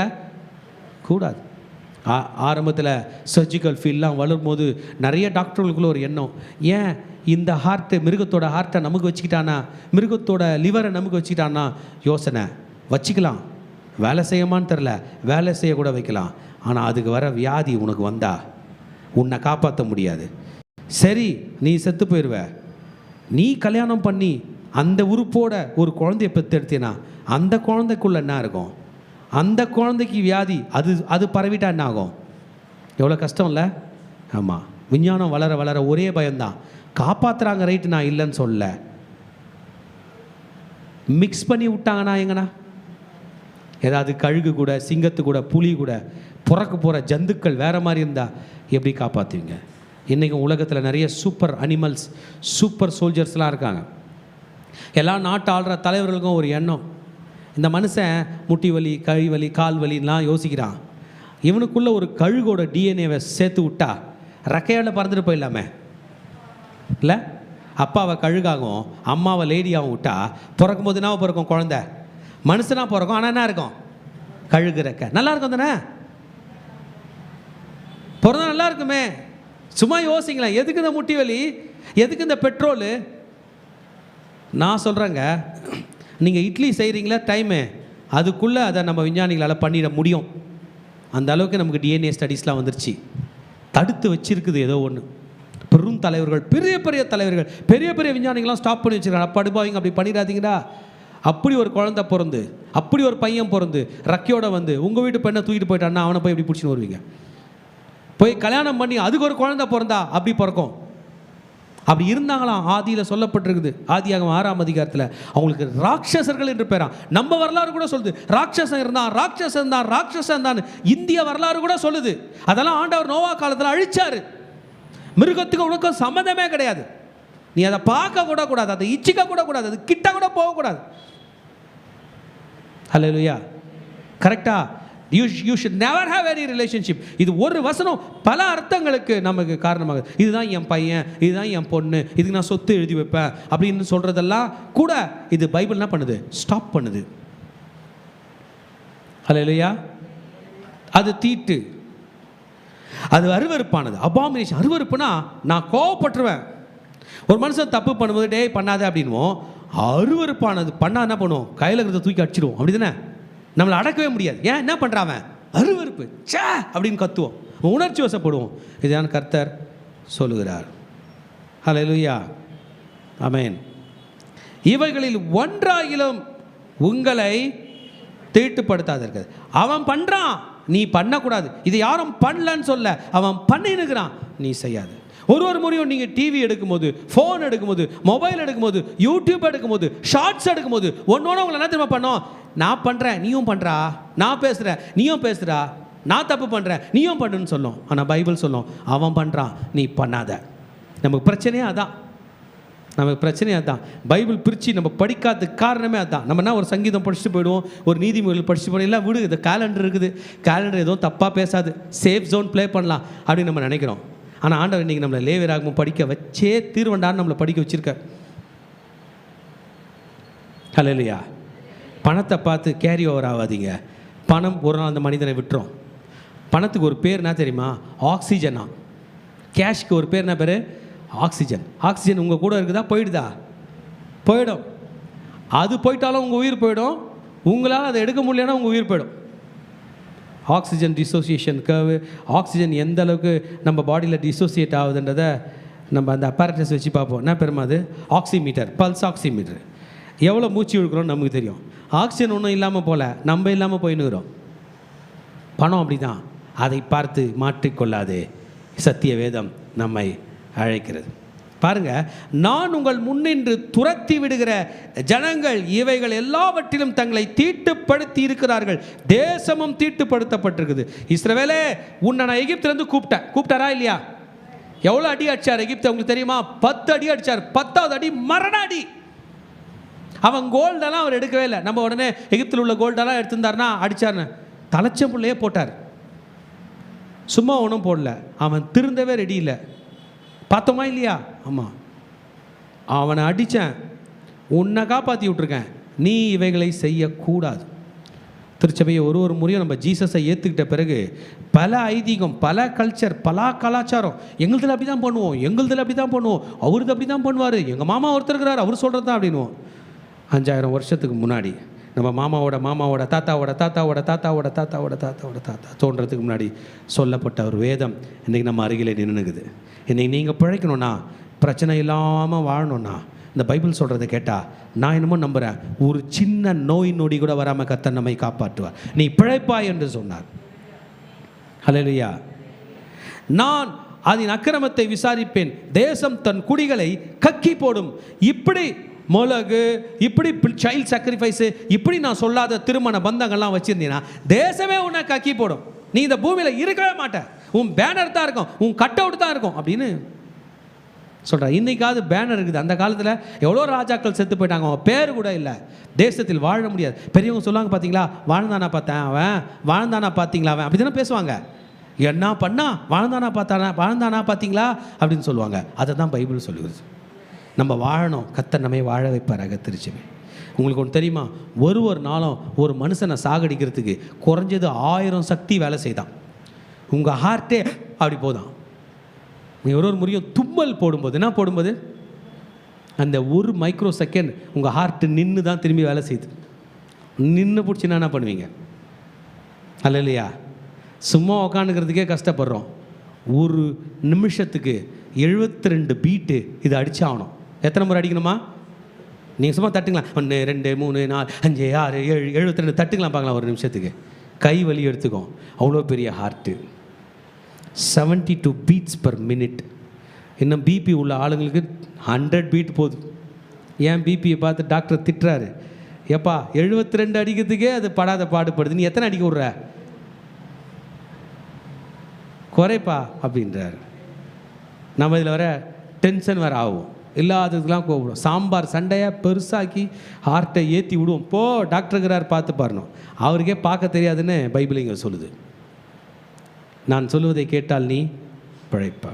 கூடாது. ஆரம்பத்தில் சர்ஜிக்கல் ஃபீல்டெலாம் வளரும்போது நிறைய டாக்டர்களுக்குள்ள ஒரு எண்ணம், ஏன் இந்த ஹார்ட்டு மிருகத்தோட ஹார்ட்டை நமக்கு வச்சுக்கிட்டானா, மிருகத்தோட லிவரை நமக்கு வச்சுக்கிட்டானா, யோசனை வச்சுக்கலாம், வேலை செய்யமான்னு தெரில, வேலை செய்யக்கூட வைக்கலாம். ஆனால் அதுக்கு வர வியாதி உனக்கு வந்தா உன்னை காப்பாற்ற முடியாது. சரி, நீ செத்து போயிடுவ. நீ கல்யாணம் பண்ணி அந்த உறுப்போட ஒரு குழந்தைய பெற்றெடுத்தீனா அந்த குழந்தைக்குள்ள என்ன இருக்கும்? அந்த குழந்தைக்கு வியாதி அது பரவிட்டா என்ன ஆகும்? எவ்வளோ கஷ்டம் இல்லை? ஆமாம், விஞ்ஞானம் வளர வளர ஒரே பயம்தான். காப்பாற்றுறாங்க, ரைட்டு, நான் இல்லைன்னு சொல்ல. மிக்ஸ் பண்ணி விட்டாங்கன்னா எங்கண்ணா, ஏதாவது கழுகு கூட, சிங்கத்து கூட, புலி கூட, பிறக்க போகிற ஜந்துக்கள் வேறு மாதிரி இருந்தால் எப்படி காப்பாற்றுவீங்க? இன்றைக்கும் உலகத்தில் நிறைய சூப்பர் அனிமல்ஸ், சூப்பர் சோல்ஜர்ஸ்லாம் இருக்காங்க. எல்லா நாட்டு ஆள்ற தலைவர்களுக்கும் ஒரு எண்ணம், இந்த மனுஷன் முட்டி வலி, கை வலி, கால் வலின்லாம் யோசிக்கிறான், இவனுக்குள்ளே ஒரு கழுகோட டிஎன்ஏவை சேர்த்து விட்டா ரெக்கையால் பறந்துட்டு போயிடலாமே இல்லை? அப்பாவை கழுகாகவும் அம்மாவை லேடியாகவும் விட்டா பிறக்கும் போது என்ன பிறக்கும்? குழந்தை மனுஷனாக பிறக்கும். ஆனால் என்ன இருக்கும்? கழுகு ரெக்கை. நல்லா இருக்கும் தானே? பிறந்தா நல்லா இருக்குமே. சும்மா யோசிங்களேன், எதுக்கு இந்த முட்டி வலி, எதுக்கு இந்த பெட்ரோலு? நான் சொல்கிறேங்க, நீங்கள் இட்லி செய்கிறீங்களா டைமு, அதுக்குள்ளே அதை நம்ம விஞ்ஞானிகளால் பண்ணிட முடியும். அந்த அளவுக்கு நமக்கு டிஎன்ஏ ஸ்டடீஸ்லாம் வந்துருச்சு, தடுத்து வச்சிருக்குது ஏதோ ஒன்று. பெரும் தலைவர்கள், பெரிய பெரிய தலைவர்கள், பெரிய பெரிய விஞ்ஞானிகள்லாம் ஸ்டாப் பண்ணி வச்சுருக்காங்க. அப்போ அடுப்பாங்க, அப்படி பண்ணிடாதீங்கடா. அப்படி ஒரு குழந்தை பிறந்து, அப்படி ஒரு பையன் பிறந்து ரக்கையோட வந்து உங்கள் வீட்டு பெண்ணை தூக்கிட்டு போயிட்டான்னா அவனை போய் எப்படி பிடிச்சின்னு வருவீங்க? போய் கல்யாணம் பண்ணி அதுக்கு ஒரு குழந்தை பிறந்தா அப்படி பிறக்கும். அப்படி இருந்தாங்களாம். ஆதியில் சொல்லப்பட்டிருக்குது, ஆதியாகமம் 6ஆம் அதிகாரத்தில். அவங்களுக்கு ராட்சசர்கள் என்று பேரா. நம்ம வரலாறு கூட சொல்லுது, ராட்சசன் இருந்தான், ராட்சசன் தான், ராட்சசன் தான். இந்திய வரலாறு கூட சொல்லுது. அதெல்லாம் ஆண்டவர் நோவா காலத்தில் அழிச்சாரு. மிருகத்துக்கு உனக்கும் சம்மந்தமே கிடையாது. நீ அதை பார்க்க கூட கூடாது, அதை இச்சிக்க கூட கூடாது, அது கிட்ட கூட போகக்கூடாது. ஹல்லேலூயா, கரெக்டா? You should never have any relationship. இது ஒரு வசனம் பல அர்த்தங்களுக்கு நமக்கு காரணமாக. இதுதான் என் பையன், இதுதான் என் பொண்ணு, இதுக்கு நான் சொத்து எழுதி வைப்பேன் அப்படின்னு சொல்கிறதெல்லாம் கூட இது பைபிள் என்ன பண்ணுது? ஸ்டாப் பண்ணுது. ஹல்லேலூயா. அது தீட்டு, அது அருவருப்பானது, அபாமினேஷன். அருவருப்புனா நான் கோவப்பட்டுருவேன். ஒரு மனுஷன் தப்பு பண்ணும்போது டேய் பண்ணாத அப்படின்வோம். அருவருப்பானது பண்ணா என்ன பண்ணுவோம்? கையில் இருக்கிறத தூக்கி அடிச்சிடுவோம். அப்படி தானே? நம்மளை அடக்கவே முடியாது. ஏன்? என்ன பண்ணுறான்? அருவருப்பு, சே அப்படின்னு கத்துவோம், உணர்ச்சி வசப்படுவோம். இதுதான் கர்த்தர் சொல்லுகிறார். ஹல்லேலூயா, ஆமென். இவைகளில் ஒன்றாகிலும் உங்களை தீட்டுப்படுத்தாதீர்கள். அவன் பண்ணுறான், நீ பண்ணக்கூடாது. இது யாரும் பண்ணலன்னு சொல்ல, அவன் பண்ணினுக்கிறான், நீ செய்யாது. ஒரு முறையும் நீங்கள் டிவி எடுக்கும்போது, ஃபோன் எடுக்கும்போது, மொபைல் எடுக்கும்போது, யூடியூப் எடுக்கும்போது, ஷார்ட்ஸ் எடுக்கும்போது ஒன்று உங்களை என்ன திரும்ப பண்ணோம்? நான் பண்ணுறேன் நீயும் பண்ணுறா, நான் பேசுகிறேன் நீயும் பேசுகிறா, நான் தப்பு பண்ணுறேன் நீயும் பண்ணுன்னு சொல்லும். ஆனால் பைபிள் சொல்லும், அவன் பண்ணுறான் நீ பண்ணாத. நமக்கு பிரச்சனையே அதான், நமக்கு பிரச்சனையே அதான். பைபிள் பிரித்து நம்ம படிக்காததுக்கு காரணமே அதான். நம்ம என்ன ஒரு சங்கீதம் படிச்சுட்டு போயிடுவோம், ஒரு நீதிமொழிகள் படிச்சுட்டு போயிடும், இல்லை விடு, இது கேலண்டர் இருக்குது, கேலண்டர் எதுவும் தப்பாக பேசாது, சேஃப் ஜோன் ப்ளே பண்ணலாம் அப்படின்னு நம்ம நினைக்கிறோம். ஆனால் ஆண்டவர் இன்றைக்கி நம்மளை லேவியராகமம் படிக்க வச்சே தீர்வண்டான்னு நம்மளை படிக்க வச்சுருக்க. ஹல்லேலூயா. பணத்தை பார்த்து கேரி ஓவர் ஆகாதீங்க. பணம் ஒரு நாள் அந்த மனிதனை விட்டுரும். பணத்துக்கு ஒரு பேர் என்ன தெரியுமா? ஆக்சிஜனா. கேஷ்க்கு ஒரு பேர் என்ன பேர்? ஆக்சிஜன். ஆக்சிஜன் உங்கள் கூட இருக்குதா? போயிடுதா? போயிடும். அது போயிட்டாலும் உங்கள் உயிர் போயிடும். உங்களால் அதை எடுக்க முடியலன்னா உங்கள் உயிர் போயிடும். ஆக்சிஜன் டிசோசியேஷன் கர்வு, ஆக்சிஜன் எந்த அளவுக்கு நம்ம பாடியில் டிசோசியேட் ஆகுதுன்றதை நம்ம அந்த அப்பாரட்டஸ் வச்சு பார்ப்போம். என்ன பெருமா அது? Oximeter, pulse oximeter. எவ்வளோ மூச்சு இழுக்கிறோம் நமக்கு தெரியும். ஆக்சிஜன் ஒன்றும் இல்லாமல் போல, நம்ம இல்லாமல் போயின்னுக்கிறோம். பணம் அப்படி தான். அதை பார்த்து மாற்றிக்கொள்ளாதே, சத்திய வேதம் நம்மை அழைக்கிறது. பாருங்க, நான் உங்கள் முன்னின்று துரத்தி விடுகிற ஜனங்கள் இவைகள் எல்லாவற்றிலும் தங்களை தீட்டுப்படுத்தி இருக்கிறார்கள், தேசமும் தீட்டுப்படுத்தப்பட்டிருக்குது. இஸ்ரவேலே, உன்னை நான் எகிப்திலிருந்து கூப்பிட்டாரா இல்லையா? எவ்வளோ அடி அடிச்சார் எகிப்து உங்களுக்கு தெரியுமா? 10 அடி அடிச்சார். 10வது அடி மரண அடி. அவன் கோல்டெல்லாம் அவர் எடுக்கவே இல்லை. நம்ம உடனே எகிப்தில் உள்ள கோல்டெல்லாம் எடுத்திருந்தாருன்னா அடிச்சார்னு தலைச்ச பிள்ளையே போட்டார். சும்மா ஒன்றும் போடல, அவன் திருந்தவே ரெடி இல்லை. பார்த்தோமா இல்லையா? ஆமாம், அவனை அடித்தேன், உன்னை காப்பாற்றி விட்ருக்கேன், நீ இவைகளை செய்யக்கூடாது. திருச்சபையை ஒரு முறையும் நம்ம ஜீசஸை ஏற்றுக்கிட்ட பிறகு பல ஐதீகம், பல கல்ச்சர், பல கலாச்சாரம், எங்களுதில் அப்படி தான் பண்ணுவோம், எங்களுதில் அப்படி தான் பண்ணுவோம், அவருது அப்படி தான் பண்ணுவார், எங்கள் மாமா ஒருத்தருக்கிறார், அவர் சொல்கிறது தான் அப்படின்வோம். 5000 வருஷத்துக்கு முன்னாடி நம்ம மாமாவோட தாத்தா தோன்றதுக்கு முன்னாடி சொல்லப்பட்ட ஒரு வேதம் இன்றைக்கி நம்ம அருகிலே நின்றுக்குது. இன்றைக்கி நீங்கள் பிழைக்கணும்னா, பிரச்சனை இல்லாமல் வாழணும்னா, இந்த பைபிள் சொல்கிறத கேட்டால் நான் என்னமோ நம்புகிறேன், ஒரு சின்ன நோய் நொடி கூட வராமல் கர்த்தர் நம்மை காப்பாற்றுவார். நீ பிழைப்பாய் என்று சொன்னார். ஹல்லேலூயா. நான் அதன் அக்கிரமத்தை விசாரிப்பேன், தேசம் தன் குடிகளை கக்கி போடும். இப்படி மொளகு, இப்படி சைல்ட் சாக்ரிஃபைஸு, இப்படி நான் சொல்லாத திருமண பந்தங்கள்லாம் வச்சுருந்தீங்கன்னா தேசமே உன்னை கக்கி போடும். நீ இந்த பூமியில் இருக்கவே மாட்ட, உன் பேனர் தான் இருக்கும், உன் கட் அவுட் தான் இருக்கும் அப்படின்னு சொல்கிறேன். இன்றைக்காவது பேனர் இருக்குது. அந்த காலத்தில் எவ்வளோ ராஜாக்கள் செத்து போயிட்டாங்க, அவன் பேர் கூட இல்லை, தேசத்தில் வாழ முடியாது. பெரியவங்க சொல்லுவாங்க, பார்த்தீங்களா வாழ்ந்தானா பார்த்தேன் அவன், வாழ்ந்தானா பார்த்தீங்களா அவன், அப்படி தானே பேசுவாங்க. என்ன பண்ணா வாழ்ந்தானா பார்த்தீங்களா அப்படின்னு சொல்லுவாங்க. அதை தான் பைபிள் சொல்லுகிறது. நம்ம வாழணும், கர்த்தர் நம்மை வாழ வைப்பாராக. திருச்சபை உங்களுக்கு ஒன்று தெரியுமா? ஒரு நாளும் ஒரு மனுஷனை சாகடிக்கிறதுக்கு குறைஞ்சது 1000 சக்தி வேலை செய்தான். உங்கள் ஹார்ட்டே அப்படி போதான். நீங்கள் ஒரு முறையும் தும்மல் போடும்போது, என்ன போடும்போது அந்த 1 மைக்ரோ செகண்ட் உங்கள் ஹார்ட்டு நின்று தான் திரும்பி வேலை செய்யுது. நின்று பிடிச்சின்னா என்ன பண்ணுவீங்க? அல்ல இல்லையா? சும்மா உக்காந்துக்கிறதுக்கே கஷ்டப்படுறோம். ஒரு நிமிஷத்துக்கு 72 பீட்டு இது அடிச்சாகணும். எத்தனை முறை அடிக்கணுமா? நீங்கள் சும்மா தட்டுங்களா, 1 2 3 4 5 6 7 72 தட்டுக்கலாம் பார்க்கலாம் ஒரு நிமிஷத்துக்கு. கை வலி எடுத்துக்கும். அவ்வளோ பெரிய ஹார்ட்டு. 72 beads per minute. இன்னும் பிபி உள்ள ஆளுங்களுக்கு 100 பீட் போகுது. ஏன் பிபியை பார்த்து டாக்டர் திட்டுறாரு, எப்பா 72 அடிக்கிறதுக்கே அது படாத பாடுபடுது, நீ எத்தனை அடிக்க விட்ற, குறைப்பா அப்படின்றார். நம்ம இதில் வர டென்ஷன் வேறு ஆகும், இல்லாததுக்கெலாம் கூப்பிடும். சாம்பார் சண்டையை பெருசாக்கி ஹார்ட்டை ஏற்றி விடுவோம். போ டாக்டருக்கிறார் பார்த்து பாருணும், அவருக்கே பார்க்க தெரியாதுன்னு பைபிள் இங்கே சொல்லுது. நான் சொல்லுவதை கேட்டால் நீ பிழைப்பா.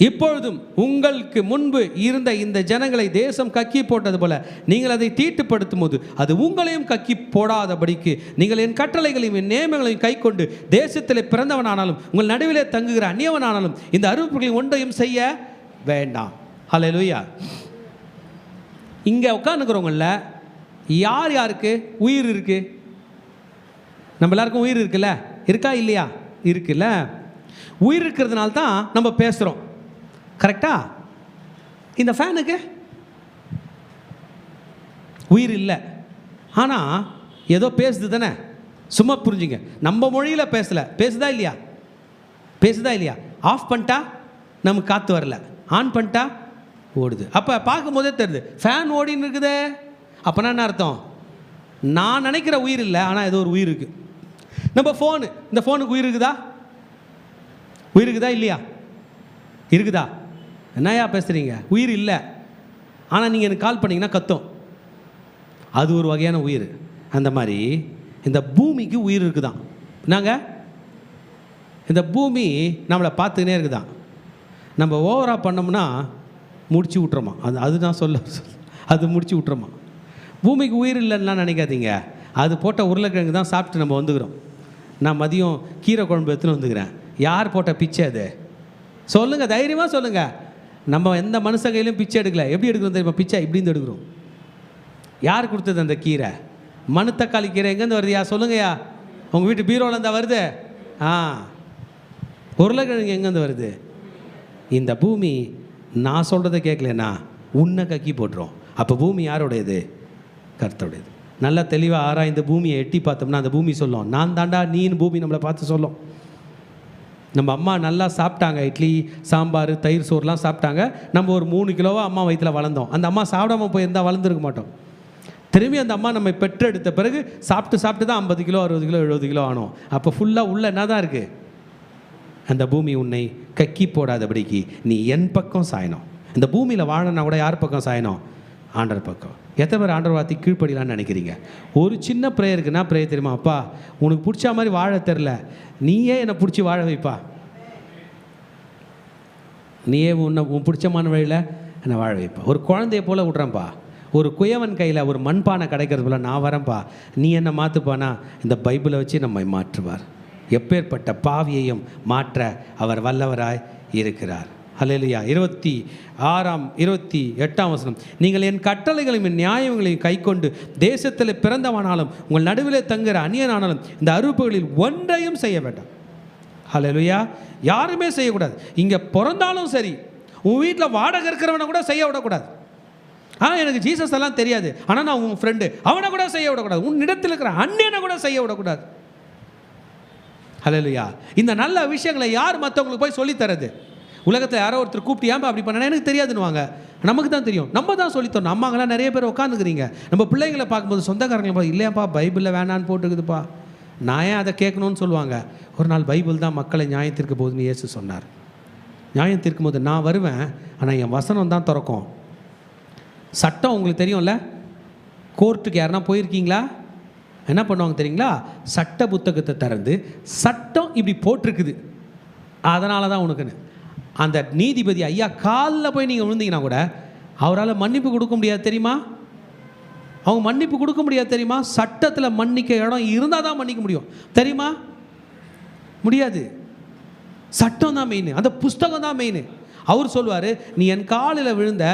இப்பொழுதும் உங்களுக்கு முன்பு இருந்த இந்த ஜனங்களை தேசம் கக்கி போட்டது போல நீங்கள் அதை தீட்டுப்படுத்தும் போது அது உங்களையும் கக்கி போடாதபடிக்கு நீங்கள் என் கட்டளைகளையும் என் நியமங்களையும் கை கொண்டு தேசத்தில் பிறந்தவனானாலும் உங்கள் நடுவிலே தங்குகிற அந்நியவனானாலும் இந்த அறிவிப்புகளை ஒன்றையும் செய்ய வேண்டாம். ஹல்லேலூயா. இங்கே உட்காந்துக்கிறவங்கள யார் யாருக்கு உயிர் இருக்கு? நம்ம எல்லாருக்கும் உயிர் இருக்குல்ல, இருக்கா இல்லையா? இருக்குல்ல. உயிர் இருக்கிறதுனால தான் நம்ம பேசுகிறோம், கரெக்டா? இந்த ஃபேனுக்கு உயிர் இல்லை, ஆனால் ஏதோ பேசுது தானே. சும்மா புரிஞ்சுங்க, நம்ம மொழியில் பேசலை, பேசுதா இல்லையா? பேசுதா இல்லையா? ஆஃப் பண்ணிட்டா நமக்கு காற்று வரல, ஆன் பண்ணிட்டா ஓடுது. அப்போ பார்க்கும்போதே தெரியுது ஃபேன் ஓடின்னு இருக்குதே. அப்போனா என்ன அர்த்தம்? நான் நினைக்கிற உயிர் இல்லை, ஆனால் ஏதோ ஒரு உயிர் இருக்குது. நம்ம ஃபோனு, இந்த ஃபோனுக்கு உயிர் இருக்குதா? உயிர் இருக்குதா இல்லையா? இருக்குதா? என்னையா பேசுகிறீங்க? உயிர் இல்லை, ஆனால் நீங்கள் எனக்கு கால் பண்ணிங்கன்னா கத்தும், அது ஒரு வகையான உயிர். அந்த மாதிரி இந்த பூமிக்கு உயிர் இருக்குதான். நாங்கள் இந்த பூமி நம்மளை பார்த்துக்கினே இருக்குதான். நம்ம ஓவராக பண்ணோம்னா முடிச்சு விட்றோமா, அதுதான் அது முடிச்சு விட்றோமா. பூமிக்கு உயிர் இல்லைன்னா நினைக்காதீங்க, அது போட்ட உருளைக்கிழங்கு தான் சாப்பிட்டு நம்ம வந்துக்கிறோம். நான் மதியம் கீரை குழம்பு எடுத்துன்னு வந்துக்கிறேன். யார் போட்ட பிச்சை அது? சொல்லுங்கள், தைரியமாக சொல்லுங்கள். நம்ம எந்த மனுஷ கையிலையும் பிச்சை எடுக்கல. எப்படி எடுக்கிறோம் தெரியுமா? பிச்சை இப்படின்னு எடுக்கிறோம். யார் கொடுத்தது அந்த கீரை? மணு தக்காளி கீரை எங்கேருந்து வருதுயா? சொல்லுங்கய்யா. உங்கள் வீட்டு பீரோவில் இருந்தால் வருது. உருளைக்கிழங்கு எங்கேருந்து வருது? இந்த பூமி நான் சொல்கிறத கேட்கலன்னா உன்னை கக்கி போட்டுரும். அப்போ பூமி யாரோடையது? கர்த்தருடையது. நல்லா தெளிவாக ஆராய்ந்து பூமியை எட்டி பார்த்தோம்னா அந்த பூமி சொல்லும், நான் தாண்டா நீன்னு பூமி நம்மளை பார்த்து சொல்லும். நம்ம அம்மா நல்லா சாப்பிட்டாங்க, இட்லி சாம்பார் தயிர் சோறுலாம் சாப்பிட்டாங்க. நம்ம ஒரு 3 கிலோவாக அம்மா வயிற்றில் வளர்ந்தோம். அந்த அம்மா சாப்பிடாம போயிருந்தால் வளர்ந்துருக்க மாட்டோம். திரும்பி அந்த அம்மா நம்ம பெற்றெடுத்த பிறகு சாப்பிட்டு தான் 50 கிலோ 60 கிலோ 70 கிலோ ஆனோம். அப்போ ஃபுல்லாக உள்ள என்ன தான் இருக்குது? அந்த பூமி உன்னை கக்கி போடாதபடிக்கு நீ என் பக்கம் சாயணும். இந்த பூமியில் வாழனா கூட யார் பக்கம் சாயணும்? ஆண்டவர் பக்கம். எத்தனை பேர் ஆண்டவர் வார்த்தை கீழ்ப்படிலான்னு நினைக்கிறீங்க? ஒரு சின்ன ப்ரேயருக்குன்னா ப்ரேயர் தெரியுமா? அப்பா உனக்கு பிடிச்ச மாதிரி வாழ தெரில, நீயே என்னை பிடிச்சி வாழ வைப்பா, நீயே உன் பிடிச்சமான வழியில் என்னை வாழ வைப்பா. ஒரு குழந்தைய போல் விட்றேன்ப்பா, ஒரு குயவன் கையில் ஒரு மண்பானை கிடைக்கிறது போல் நான் வரேன்ப்பா, நீ என்னை மாற்றுப்பானா இந்த பைபிளை வச்சு நம்மை மாற்றுவார். எப்பேற்பட்ட பாவியையும் மாற்ற அவர் வல்லவராய் இருக்கிறார். ஹல்லேலூயா. 28 நீங்கள் என் கட்டளைகளையும் என் நியாயங்களையும் கை கொண்டு தேசத்தில் பிறந்தவனாலும் உங்கள் நடுவிலே தங்குகிற அந்நியனானாலும் இந்த அறுப்புகளில் ஒன்றையும் செய்ய வேண்டாம். ஹல்லேலூயா. யாருமே செய்யக்கூடாது. இங்கே பிறந்தாலும் சரி, உன் வீட்டில் வாடகை இருக்கிறவனை கூட செய்ய விடக்கூடாது. எனக்கு ஜீசஸ் எல்லாம் தெரியாது, ஆனால் நான் உன் ஃப்ரெண்டு, அவனை கூட செய்ய விடக்கூடாது. உன் இடத்தில் இருக்கிற அந்நியனை கூட செய்ய விடக்கூடாது. ஹல்லேலூயா. இந்த நல்ல விஷயங்களை யார் மற்றவங்களுக்கு போய் சொல்லித்தரது? உலகத்தில் யாரோ ஒருத்தர் கூப்பிட்டு ஏன்பா அப்படி பண்ண, எனக்கு தெரியாதுன்னுவாங்க. நமக்கு தான் தெரியும், நம்ம தான் சொல்லித்தரணும். அம்மாங்களாம் நிறைய பேர் உட்காந்துக்கிறீங்க. நம்ம பிள்ளைங்களை பார்க்கும்போது சொந்தக்காரங்களை பார்த்து இல்லையாப்பா பைபிளில் வேணான்னு போட்டுக்குதுப்பா, நான் ஏன் அதை கேட்கணும்னு சொல்லுவாங்க. ஒரு நாள் பைபிள் தான் மக்களை நியாயம் தீர்க்க போகுதுன்னு இயேசு சொன்னார். நியாயம் தீர்க்கும் போது நான் வருவேன், ஆனால் என் வசனம் தான் திறக்கும். சட்டம் உங்களுக்கு தெரியும்ல, கோர்ட்டுக்கு யாருன்னா போயிருக்கீங்களா? என்ன பண்ணுவாங்க தெரியுங்களா? சட்ட புத்தகத்தை திறந்து சட்டம் இப்படி போட்டிருக்குது, அதனால தான் உனக்குன்னு அந்த நீதிபதி ஐயா காலில் போய் நீங்கள் விழுந்தீங்கன்னா கூட அவரால் மன்னிப்பு கொடுக்க முடியாது தெரியுமா? அவங்க மன்னிப்பு கொடுக்க முடியாது தெரியுமா? சட்டத்தில் மன்னிக்க இடம் இருந்தால் தான் மன்னிக்க முடியும் தெரியுமா? முடியாது. சட்டம் தான் மெயின், அந்த புஸ்தகம் தான் மெயின். அவர் சொல்லுவார், நீ என் காலில் விழுந்த,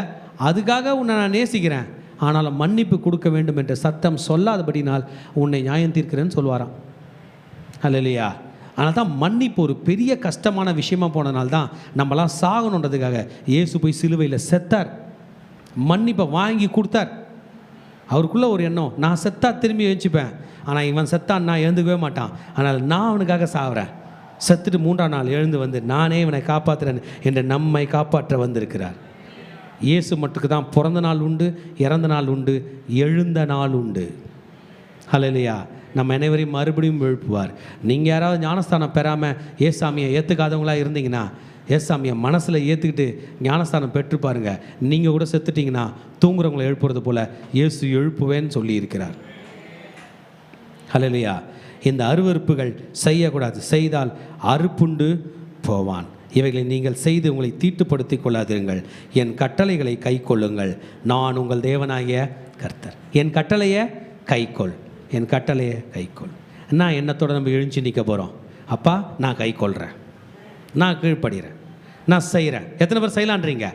அதுக்காக உன்னை நான் நேசிக்கிறேன், ஆனால் மன்னிப்பு கொடுக்க வேண்டும் என்ற சட்டம் சொல்லாதபடினால் உன்னை நியாயம் தீர்க்கிறேன்னு சொல்லுவாராம். அல்லேலூயா. அதனால தான் மன்னிப்பு ஒரு பெரிய கஷ்டமான விஷயமா போனதுனால தான் நம்மளாம் சாகணுன்றதுக்காக இயேசு போய் சிலுவையில் செத்தார், மன்னிப்பை வாங்கி கொடுத்தார். அவருக்குள்ளே ஒரு எண்ணம், நான் செத்தா திரும்பி எழுச்சிப்பேன், ஆனால் இவன் செத்தான் நான் எழுந்துக்கவே மாட்டான், ஆனால் நான் அவனுக்காக சாகிறேன், செத்துட்டு 3ஆம் நாள் எழுந்து வந்து நானே இவனை காப்பாற்றுறேன் என்று நம்மை காப்பாற்ற வந்திருக்கிறார். இயேசு மட்டுக்கு தான் பிறந்த நாள் உண்டு, இறந்த நாள் உண்டு, எழுந்த நாள் உண்டு. ஹல்லேலூயா. நம்ம அனைவரையும் மறுபடியும் எழுப்புவார். நீங்கள் யாராவது ஞானஸ்தானம் பெறாமல் ஏசாமியை ஏற்றுக்காதவங்களாக இருந்தீங்கன்னா ஏசாமியை மனசில் ஏற்றுக்கிட்டு ஞானஸ்தானம் பெற்று பாருங்க. நீங்கள் கூட செத்துட்டிங்கன்னா தூங்குறவங்களை எழுப்புறது போல் இயேசு எழுப்புவேன்னு சொல்லி இருக்கிறார். ஹல்லேலூயா. இந்த அருவருப்புகள் செய்யக்கூடாது, செய்தால் அறுப்புண்டு போவான். இவைகளை நீங்கள் செய்து உங்களை தீட்டுப்படுத்தி கொள்ளாதீர்கள். என் கட்டளைகளை கை கொள்ளுங்கள், நான் உங்கள் தேவனாகிய கர்த்தர். என் கட்டளையை கைக்கொள், என் கட்டளையை கைக்கொள். நான் என்னத்தோடு நம்ம எழுஞ்சி நிற்க போகிறோம்? அப்பா நான் கை கொள்கிறேன், நான் கீழ்ப்படுகிறேன், நான் செய்கிறேன். எத்தனை பேர் செய்யலான்றீங்க?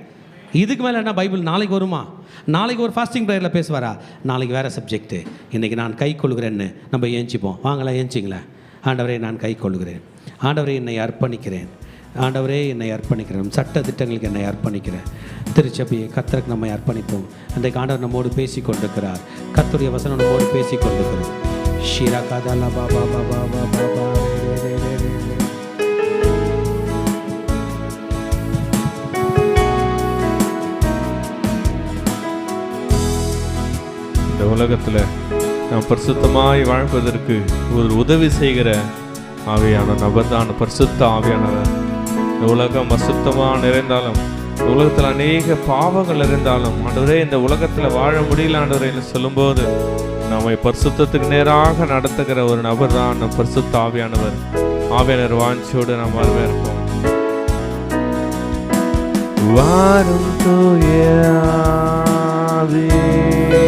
இதுக்கு மேலே என்ன பைபிள் நாளைக்கு வருமா? நாளைக்கு ஒரு ஃபாஸ்டிங் ப்ரேயரில் பேசுவாரா? நாளைக்கு வேறு சப்ஜெக்ட்டு. இன்றைக்கி நான் கை கொள்கிறேன்னு நம்ம ஏஞ்சிப்போம். வாங்கலாம், ஏஞ்சிங்களேன். ஆண்டவரே நான் கை கொள்கிறேன், ஆண்டவரே என்னை அர்ப்பணிக்கிறேன், ஆண்டவரே என்னை அர்ப்பணிக்கிறேன், சட்ட திட்டங்களுக்கு என்னை அர்ப்பணிக்கிறேன். திருச்சபையை கர்த்தருக்கு நம்மை அர்ப்பணிப்போம். அன்றைக்கு ஆண்டவர் நம்மோடு பேசி கொண்டிருக்கிறார். கர்த்தருடைய வசனம் நம்மோடு பேசி கொண்டிருக்கிறார். ஷீரா காதாலா பாபா பாபா பாபா. இந்த உலகத்தில் நாம் பரிசுத்தமாய் வாழ்வதற்கு ஒரு உதவி செய்கிற ஆவியான நபர் தான் பரிசுத்த ஆவியானவர். இந்த உலகம் அசுத்தமாக நிறைந்தாலும், இந்த உலகத்தில் அநேக பாவங்கள் இருந்தாலும், ஆண்டவரே இந்த உலகத்தில் வாழ முடியல ஆண்டவரே என்று சொல்லும்போது நம்மை பரிசுத்தத்துக்கு நேராக நடத்துகிற ஒரு நபர் தான் நம் பரிசுத்த ஆவியானவர். ஆவியானவர் வாஞ்சியோடு நாம் வரவேற்போம். வாரும் தூய ஆவியே,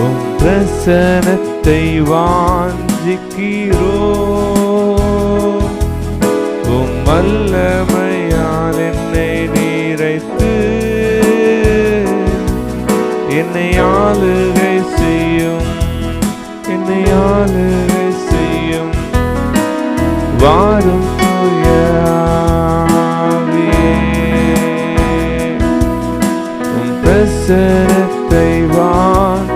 உம் பிரசன்னத்தை வாஞ்சிக்கிறோம், உம் வல்லமையால் என்னை நிறைத்து என்னை ஆளுகை செய்யும், என்னை ஆளுகை செய்யும். வாரும் தூய பிரசனத்தை வாஞ்சிக்கிறோம்.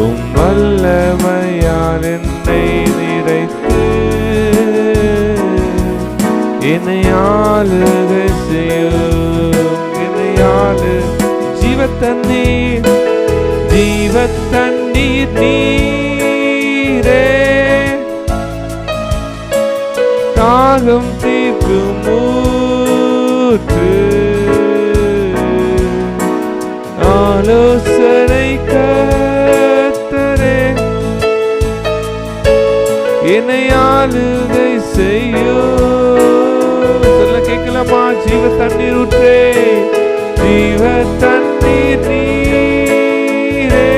உம் வல்லமையால் என்னை நிறைத்து என்னை ஆளுகை செய்யும். என்னை ஆளு ஜீவ தண்ணீர் நீரே, தாகம் தீர்க்கும் ஊற்று, ஆலோசனை கர்த்தரே, என்னை ஆளுகை செய்யும். சொல்ல கேட்கலாமா? ஜீவ தண்ணீர் ஊற்றே, ஜீவ தண்ணீர் நீரே,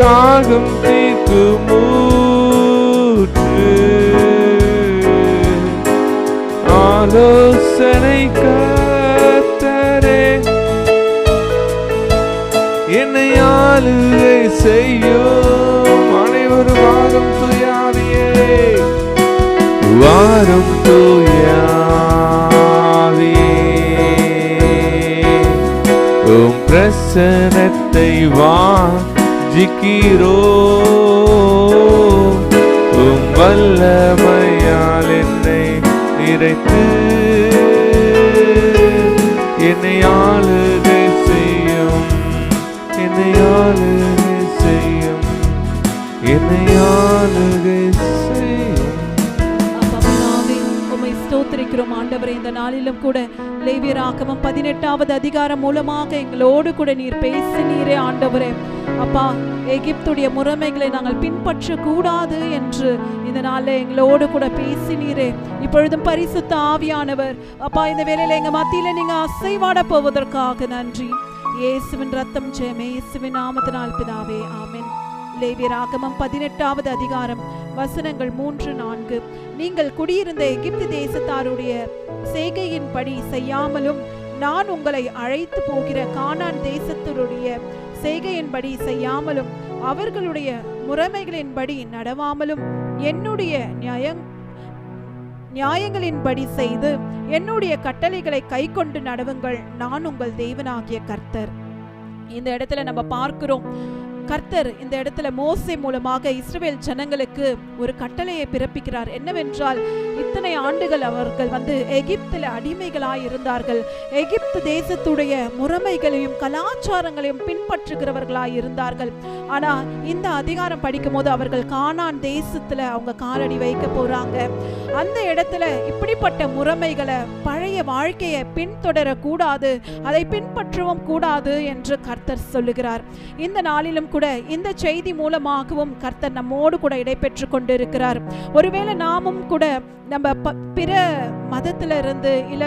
தாகம் தீர்க்கும் ஊற்று, ஆலோசனை கர்த்தரே, என்னை ஆளுகை செய்யும். அனைவரும் வாரும் தூயாவியே, வாரும் தூயாவியே, உம் பிரசனத்தை வாஞ்சிக்கிறோம். உம் வல்லமையால் என்னை நிறைத்து என்னை ஆளுகை செய்யும். என்னை ஆளுகை செய்யும். என்னை ஆளுகை செய்யும். ஸ்தோத்திரிக்கிறோம் ஆண்டவரே. இந்த நாளிலும் கூட லேவியராகமம் 18வது அதிகாரம் மூலமாக எங்களோடு கூட நீர் பேசினீரே ஆண்டவரே. அப்பா, எகிப்துடைய முறைமைகளை நாங்கள் பின்பற்ற கூடாது என்று இந்த நாளில் எங்களோடு கூட பேசினீரே. இப்பொழுதும் பரிசுத்த ஆவியானவர் அப்பா இந்த வேளையில எங்க மத்தியில நீங்க அசைவாட போவதற்காக நன்றி. இயேசுவின் ரத்தம் ஜெயம், இயேசுவின் நாமத்தினால் பிதாவே, ஆமென். லேவியராகமம் 18வது அதிகாரம் வசனங்கள் 3-4. நீங்கள் குடியிருந்த எகிப்து தேசத்தாருடைய செய்கையின்படி செய்யாமலும், நான் உங்களை அழைத்து போகிற கானான் தேசத்தாருடைய செய்கையின்படி செய்யாமலும், அவர்களுடைய முறைமைகளின்படி நடவாமலும், என்னுடைய நியாயங்களின்படி செய்து என்னுடைய கட்டளைகளை கை கொண்டு நடவுங்கள். நான் உங்கள் தேவனாகிய கர்த்தர். இந்த இடத்துல நம்ம பார்க்கிறோம், கர்த்தர் இந்த இடத்துல மோசே மூலமாக இஸ்ரவேல் ஜனங்களுக்கு ஒரு கட்டளையை பிறப்பிக்கிறார். என்னவென்றால், இத்தனை ஆண்டுகள் அவர்கள் எகிப்தில் அடிமைகளாய் இருந்தார்கள். எகிப்து தேசத்துடைய முறைமைகளையும் கலாச்சாரங்களையும் பின்பற்றுகிறவர்களாய் இருந்தார்கள். ஆனா இந்த அதிகாரம் படிக்கும் போது அவர்கள் கானான் தேசத்துல அவங்க காலடி வைக்க போறாங்க. அந்த இடத்துல இப்படிப்பட்ட முறைமைகளை, பழைய வாழ்க்கையை பின்தொடர கூடாது, அதை பின்பற்றவும் கூடாது என்று கர்த்தர் சொல்லுகிறார். இந்த நாளிலும் கூட இந்த செய்தி மூலமாகவும் கர்த்தர் நம்மோடு கூட இடைபெற்று கொண்டிருக்கிறார். ஒருவேளை நாமும் கூட நம்ம பிற மதத்துல இருந்து இல்ல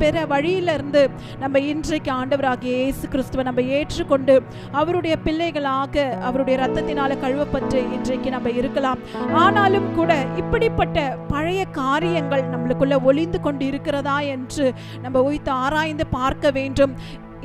பிற வழியில இருந்து நம்ம இன்றைக்கு ஆண்டவராகிய இயேசு கிறிஸ்துவை நம்ம ஏற்றுக்கொண்டு அவருடைய பிள்ளைகளாக அவருடைய இரத்தத்தினால கழுவப்பட்டு இன்றைக்கு நம்ம இருக்கலாம். ஆனாலும் கூட இப்படிப்பட்ட பழைய காரியங்கள் நம்மளுக்குள்ள ஒளிந்து கொண்டு இருக்கிறதா என்று நம்ம உய்த்து ஆராய்ந்து பார்க்க வேண்டும்.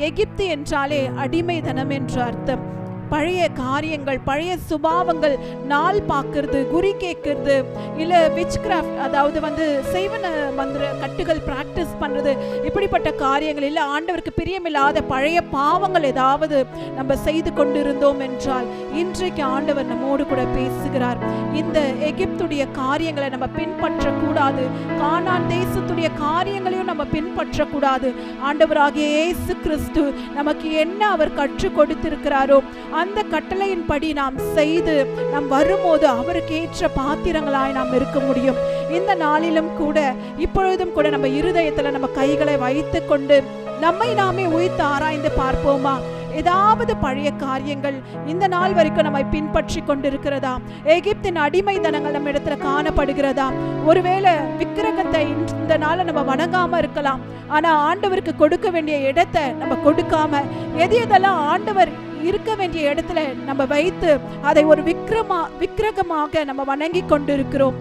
எகிப்து என்றாலே அடிமைதனம் என்று அர்த்தம். பழைய காரியங்கள், பழைய சுபாவங்கள், நாள் பார்க்கறது, குறி கேட்கறது, இல்லை விச் கிராஃப்ட், அதாவது செய்வன மந்திர கட்டுகள் பிராக்டிஸ் பண்ணுறது, இப்படிப்பட்ட காரியங்கள் இல்லை ஆண்டவருக்கு பிரியமில்லாத பழைய பாவங்கள் ஏதாவது நம்ம செய்து கொண்டிருந்தோம் என்றால் இன்றைக்கு ஆண்டவர் நம்மோடு கூட பேசுகிறார். இந்த எகிப்துடைய காரியங்களை நம்ம பின்பற்றக்கூடாது, கானான் தேசத்துடைய காரியங்களையும் நம்ம பின்பற்றக்கூடாது. ஆண்டவராகிய இயேசு கிறிஸ்து நமக்கு என்ன அவர் கற்றுக் கொடுத்திருக்கிறாரோ அந்த கட்டளையின்படி நாம் செய்து நாம் வரும்போது அவருக்கு ஏற்ற பாத்திரங்களாய் நாம் இருக்க முடியும். இந்த நாளிலும் கூட இப்பொழுதும் கூட நம்ம இருதயத்துல நம்ம கைகளை வைத்து கொண்டு நம்மை நாமே உய்த்து ஆராய்ந்து பார்ப்போமா? ஏதாவது பழைய காரியங்கள் இந்த நாள் வரைக்கும் நம்மை பின்பற்றி கொண்டிருக்கிறதா? எகிப்தின் அடிமைதனங்கள் நம்ம இடத்துல காணப்படுகிறதா? ஒருவேளை விக்கிரகத்தை இந்த நாளை நம்ம வணங்காம இருக்கலாம், ஆனா ஆண்டவருக்கு கொடுக்க வேண்டிய இடத்தை நம்ம கொடுக்காம எதெல்லாம் ஆண்டவர் இருக்க வேண்டிய இடத்துல நம்ம வைத்து அதை ஒரு விக்கிரகமாக நம்ம வணங்கி கொண்டிருக்கிறோம்.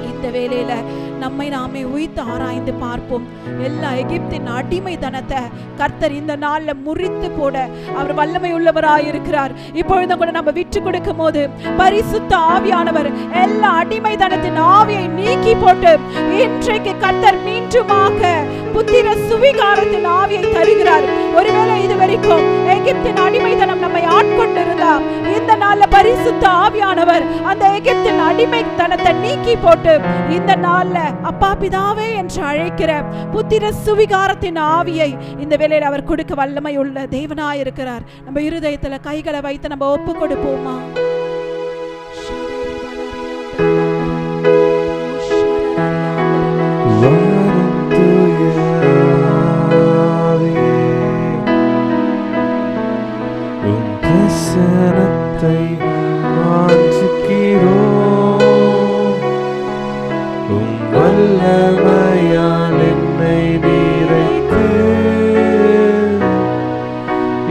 இந்த வேளையில நம்மை நாமே உய்த்து ஆராய்ந்து பார்ப்போம். எல்லா எகிப்தின் அடிமைத்தனத்தை கர்த்தர் இந்த நாள்ல முறித்து போட அவர் வல்லமை உள்ளவராய் இருக்கிறார். இப்பொழுது கூட நம்ம விட்டு கொடுக்கும் போது பரிசுத்த ஆவியானவர் எல்லா அடிமைத்தனத்தின் ஆவியை நீக்கி போட்டு இன்றைக்கு கர்த்தர் மீண்டுமாக புத்திர சுவிகாரத்தின் ஆவியை தருகிறார். ஒருவேளை இதுவரைக்கும் எகிப்தின் அடிமைத்தனம் நம்மை ஆட்கொண்டிருந்தா இந்த நாள்ல பரிசுத்த ஆவியானவர் அந்த எகிப்தின் அடிமைத்தனத்தை நீக்கி போட்டு இந்த நாள்ல அப்பா பிதாவே என்று அழைக்கிற புத்திர சுவிகாரத்தின் ஆவியை இந்த வேளையில் அவர் கொடுக்க வல்லமை உள்ள தேவனாய் இருக்கிறார். நம்ம இருதயத்துல கைகளை வைத்து நம்ம ஒப்பு கொடுப்போமா? வல்லமையால் என்னை நிறைத்து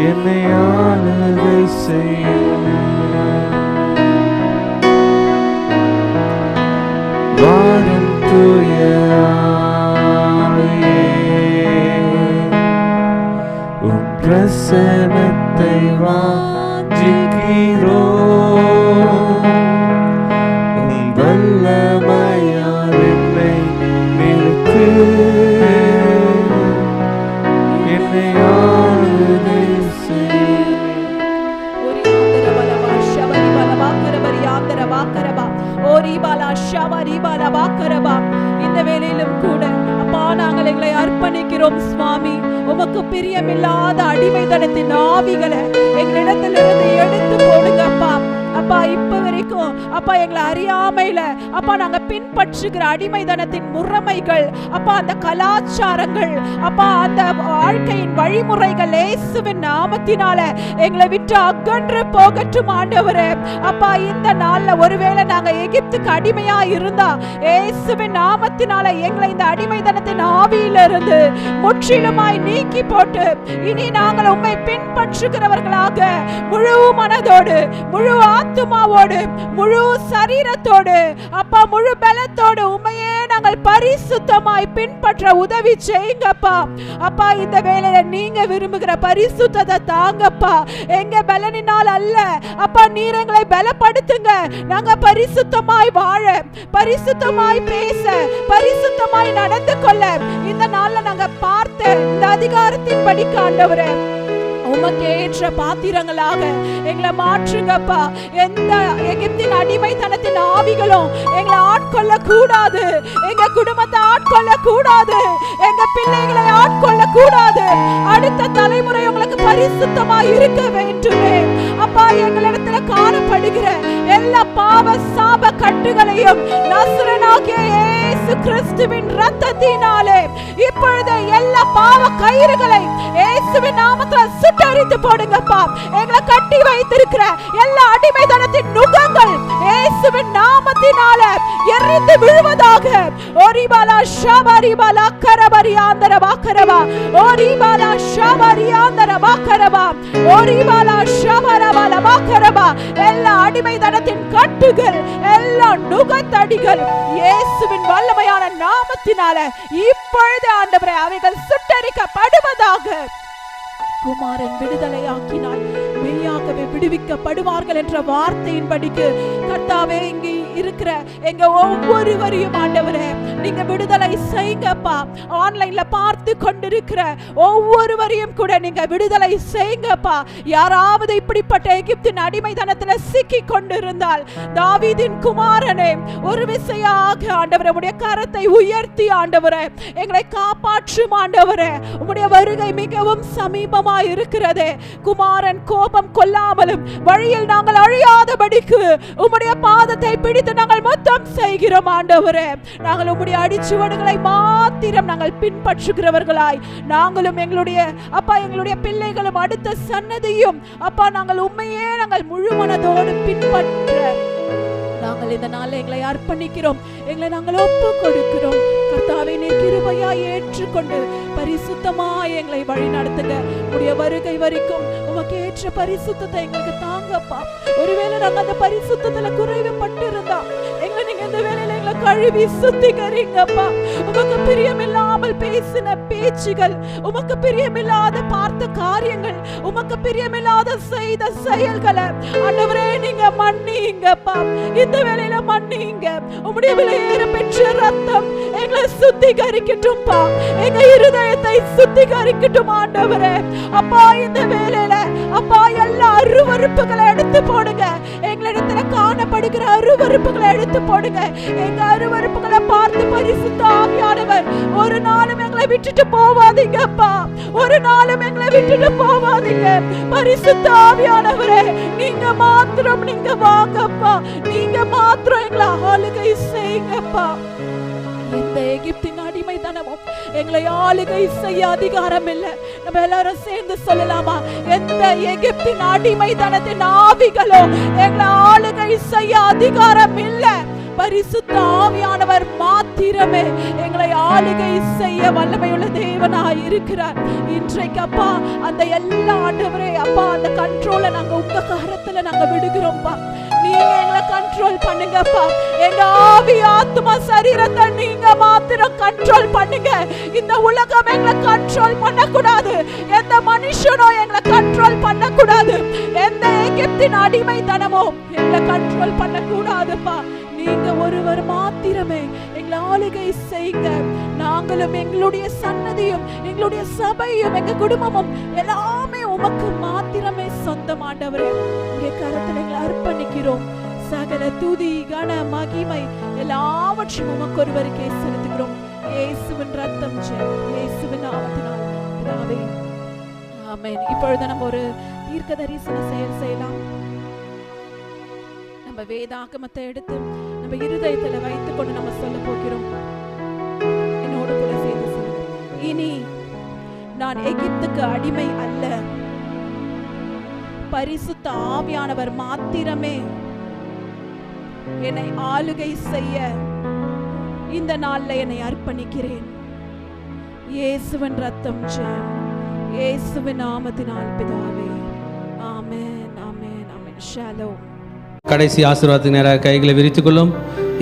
என்னை ஆளுகை செய்யும். வாரும் தூய ஆவியே, உம் பிரசன்னத்தை வாஞ்சிக்கிறோம். உம் வல்லமையால் என்னை நிறைத்து என்னை ஆளுகை செய்யும். இந்த வேளையிலும் கூட அப்பா நாங்கள் எங்களை அர்ப்பணிக்கிறோம் சுவாமி. உமக்கு பிரியமில்லாத அடிமைத்தனத்தின் ஆவிகளை எங்களிடத்திலிருந்து எடுத்து போடுங்க அப்பா. அப்பா இப்ப வரைக்கும் அப்பா எங்களை அறியாமையில அப்பா நாங்க பின்பற்றுகிற அடிமைத்தனத்தின் முறைமைகள், அப்பா அந்த கலாச்சாரங்கள், அப்பா அந்த வாழ்க்கையின் வழிமுறைகள் இயேசுவின் நாமத்தினால எங்களை விட்டு அகன்று போகட்டும் ஆண்டவரே. அப்பா இந்த நாள்ல ஒருவேளை நாங்க எகிப்துக்கு அடிமையா இருந்தா இயேசுவின் நாமத்தினால எங்களை இந்த அடிமைத்தனத்தின் ஆவியிலிருந்து முற்றிலுமாய் நீக்கி போட்டு இனி நாங்கள் உம்மை பின்பற்றுகிறவர்களாக முழு மனதோடு, முழு ஆத்துமாவோடு, முழு சரீரத்தோடு, அப்பா முழு பலத்தோடு உம்மையே நாங்கள் பரிசுத்தமாய் பின்பற்ற உதவி செய்யுங்கப்பா. அப்பா இந்த வேளையில நீங்க விரும்புகிற பரிசுத்தத்தை தாங்கப்பா. எங்க பலனினால் அல்ல அப்பா, நீர் எங்களை பலப்படுத்துங்க. நாங்க பரிசுத்தமாய் வாழ, பரிசுத்தமாய் பேச, பரிசுத்தமாய் நடந்து கொள்ள இந்த நாள்ல நாங்க பார்த்த இந்த அதிகாரத்தின் படி ஆண்டவரே உமக்கு ஏற்ற பாத்திரங்களாக எங்களை மாற்றுங்கப்பா. எந்த எகிப்தின் அடிமைத்தனத்தின் ஆவிகளும் எங்களை ஆட்கொள்ள கூடாது, எங்க குடும்பத்தை ஆட்கொள்ள கூடாது, எங்க பிள்ளைகளை ஆட்கொள்ள கூடாது. அடுத்த தலைமுறை உங்களுக்கு பரிசுத்தமாய் இருக்க வேண்டுமே அப்பா. எங்களிடத்துல காணப்படுகிற எல்லா பாவ சாப கட்டுகளையும் நசரேயனாகிய இயேசு கிறிஸ்துவின் இரத்தத்தினாலே இப்பொழுது எல்லா பாவ கயிறுகளை இயேசுவின் நாமத்தில சுட்டெரித்து போடுங்கப்பா. எங்களை கட்டி வைத்திருக்கிற எல்லா அடிமைத்தனத்தின் நுகங்கள் இயேசுவின் நாமத்தினால எரிந்து விழுவதாக. ஓரிபாலா ஷாபரிபாலா கரபரியாந்தர வாக்கரவா, ஓரிபாலா ஷாபரியாந்தர வாக்கரவா, ஓரிபாலா ஷாபரபால வாக்கரவா. எல்லா அடிமைத்தனத்தின் கட்டுகள், எல்லா நுகத்தடிகள் இயேசுவின் வல்லமையான நாமத்தினால இப்பொழுது ஆண்டவரே அவைகள் சுட்டெரிக்கப்படுவதாக. குமாரன் விடுதலை ஆக்கினால் மெய்யாகவே விடுவிக்கப்படுவார்கள் என்ற வார்த்தையின்படிக்கு கர்த்தாவே இங்கே இருக்கிற எங்க ஒவ்வொருவரையும் ஆண்டவரே நீங்க விடுதலை செய்யுங்கப்பா. ஆன்லைன்ல பார்த்து கொண்டிருக்கிற ஒவ்வொருவரையும் கூட நீங்க விடுதலை செய்யுங்கப்பா. யாராவது இப்படிப்பட்ட எகிப்தின் அடிமைத்தனத்துல சிக்கி கொண்டிருந்தால் தாவீதின் குமாரனே ஒரு விசையாக ஆண்டவரே உம்முடைய கரத்தை உயர்த்தி ஆண்டவரே எங்களை காப்பாற்றும் ஆண்டவரே. உம்முடைய வருகை மிகவும் சமீபமா இருக்கிறதே. குமாரன் கோபம் கொள்ளாமலும் வழியில் நாங்கள் அழியாதபடிக்கு உம்முடைய பாதத்தை பிடித்து நாங்கள் மொத்தம் செய்கிறோம் ஆண்டவரே. நாங்கள் உம்முடைய அடிச்சுவடுகளை மாத்திரம் நாங்கள் பின்பற்றுகிறவர்களாய் நாங்களும் எங்களுடைய அப்பா எங்களுடைய பிள்ளைகளும் அடுத்த சன்னதியும் அப்பா நாங்கள் உண்மையே நாங்கள் முழு மனதோடு பின்பற்ற நாங்கள் இந்த நாளை எங்களை அர்ப்பணிக்கிறோம். எங்களை நாங்கள் ஒப்பு கொடுக்கிறோம். கர்த்தாவே நீர் கிருபையாய் ஏற்றுக்கொண்டு பரிசுத்தமாய் எங்களை வழி நடத்துங்க. உடைய வருகை வரைக்கும் உமக்கு ஏற்ற பரிசுத்தத்தை எங்களுக்கு தாங்கப்பா. ஒருவேளை நாங்கள் அந்த பரிசுத்தத்துல குறைவுபட்டு இருந்தா எங்களை நீங்க இந்த வேளையில எங்களை கழுவி சுத்திகரிங்கப்பா. உமக்கு பிரியமில்லாமல் பேசின பேச்சுகள், உமக்கு பிரியமில்லாத பார்த்த காரியங்கள், உமக்கு பிரியமில்லாத செய்த செயல்களை ஆண்டவரே நீங்க மன்னிங்கப்பா. இந்த வேளையில மன்னிங்க. உம்முடைய விலையேற பெற்ற ரத்தம் எங்களை சுத்திகரிக்கட்டும்பா. எங்க இருதயத்தை சுத்திகரிக்கட்டும் ஆண்டவரே. அப்பா இந்த வேளையில அப்பா எல்லா அருவருப்புகளை எடுத்து போடுங்க. எங்களிடத்துல காணப்படுகிற அருவருப்புகளை எடுத்து போடுங்க. எங்க அருவருப்புகளை பார்த்து பரிசுத்த ஆவியானவர் ஒரு நாளும் எங்களை விட்டுட்டு போவாதீங்கப்பா. ஒரு நாளும் எங்களை விட்டுட்டு போவாதீங்க. பரிசுத்த ஆவியானவரே நீங்க மாத்திரம் நீங்க வாங்கப்பா. நீங்க மாத்திரம் எங்களை ஆளுகை செய்யுங்கப்பா. எந்த எகிப்தின் அடிமைத்தனமும் எங்களை ஆளுகை செய்ய அதிகாரம் இல்லை. நம்ம எல்லாரும் சேர்ந்து சொல்லலாமா? எந்த எகிப்தின் அடிமைத்தனத்தின் ஆவிகளோ எங்களை ஆளுகை செய்ய அதிகாரம் இல்லை. பரிசுத்த ஆவியானவர் மாத்திரமே எங்களை ஆளுகை செய்ய வல்லமையுள்ள தேவனாய் இருக்கிறார். இன்றைக்கு அப்பா அந்த எல்லா ஆண்டவரே அப்பா அந்த கண்ட்ரோலை நாங்க உங்க கரத்துல நாங்க விடுகிறோம்ப்பா. நீங்க எங்களை கண்ட்ரோல் பண்ணுங்கப்பா. எங்க ஆவி ஆத்மா சரீரத்தை நீங்க மாத்திரம் கண்ட்ரோல் பண்ணுங்க. இந்த உலகம் எங்களை கண்ட்ரோல் பண்ணக்கூடாது. எந்த மனுஷனும் எங்களை கண்ட்ரோல் பண்ணக்கூடாது. எந்த எகிப்தின் அடிமைத்தனமோ எங்களை கண்ட்ரோல் பண்ணக்கூடாதுப்பா. நீங்க ஒருவர் மாத்திரமே எங்களை ஆளுகை செய்யுங்க. நாங்களும் எங்களுடைய சன்னதியும் எங்களுடைய சபையும் எங்க குடும்பமும் எல்லாமே உமக்கு மாத்திரமே சொந்தம் ஆண்டவரே. உடைய கரத்தில் எங்களை அர்ப்பணிக்கிறோம். சகல துதி கன மகிமை எல்லாவற்றையும் உமக்கு ஒருவருக்கே செலுத்துகிறோம். இயேசுவின் ரத்தம் இயேசுவின் நாமத்தினால் பிதாவே ஆமென். இப்பொழுது நம்ம ஒரு தீர்க்க தரிசன செயல் செய்யலாம். நம்ம வேதாகமத்தை எடுத்து நம்ம இருதயத்துல வைத்துக் கொண்டு நம்ம சொல்ல போகிறோம். என்னோடு கூட சேர்ந்து சொல்லுங்க. இனி நான் எகிப்துக்கு அடிமை அல்ல. பரிசுத்த ஆவியானவர் மாத்திரமே என்னை ஆளுகை செய்ய இந்த நாள்ல என்னை அர்ப்பணிக்கிறேன். இயேசுவின் ரத்தம் ஜெயம். இயேசுவின் நாமத்தினால் பிதாவே ஆமென் ஆமென் ஆமென். ஷாலோம். கடைசி ஆசீர்வாதத்துக்கு நேராக கைகளை விரித்துக் கொள்ளும்.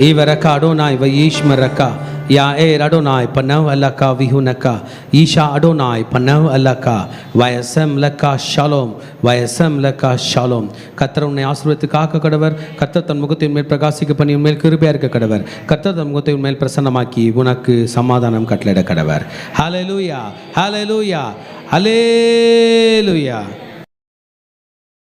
ஈவரக்கா அடோனாய் வயீஷ்மரக்கா யா ஏர் அடோனாய் பனவ் அல்லக்கா விஹுனக்கா ஈஷா அடோனாய் பனவ் அல்லக்கா வயசம் லக்கா ஷாலோம் வயசம் லக்கா ஷாலோம். கர்த்தர் உன்னை ஆசீர்வதித்து காக்க கடவர். கர்த்தர் தன் முகத்தின் மேல் பிரகாசிக்க பண்ணி உன்மேல் கிருபையா இருக்க கடவர். கர்த்தர் தன் முகத்தின் மேல் பிரசன்னமாக்கி உனக்கு சமாதானம் கட்டளையிட கடவர். ஹல்லேலூயா ஹல்லேலூயா ஹல்லேலூயா.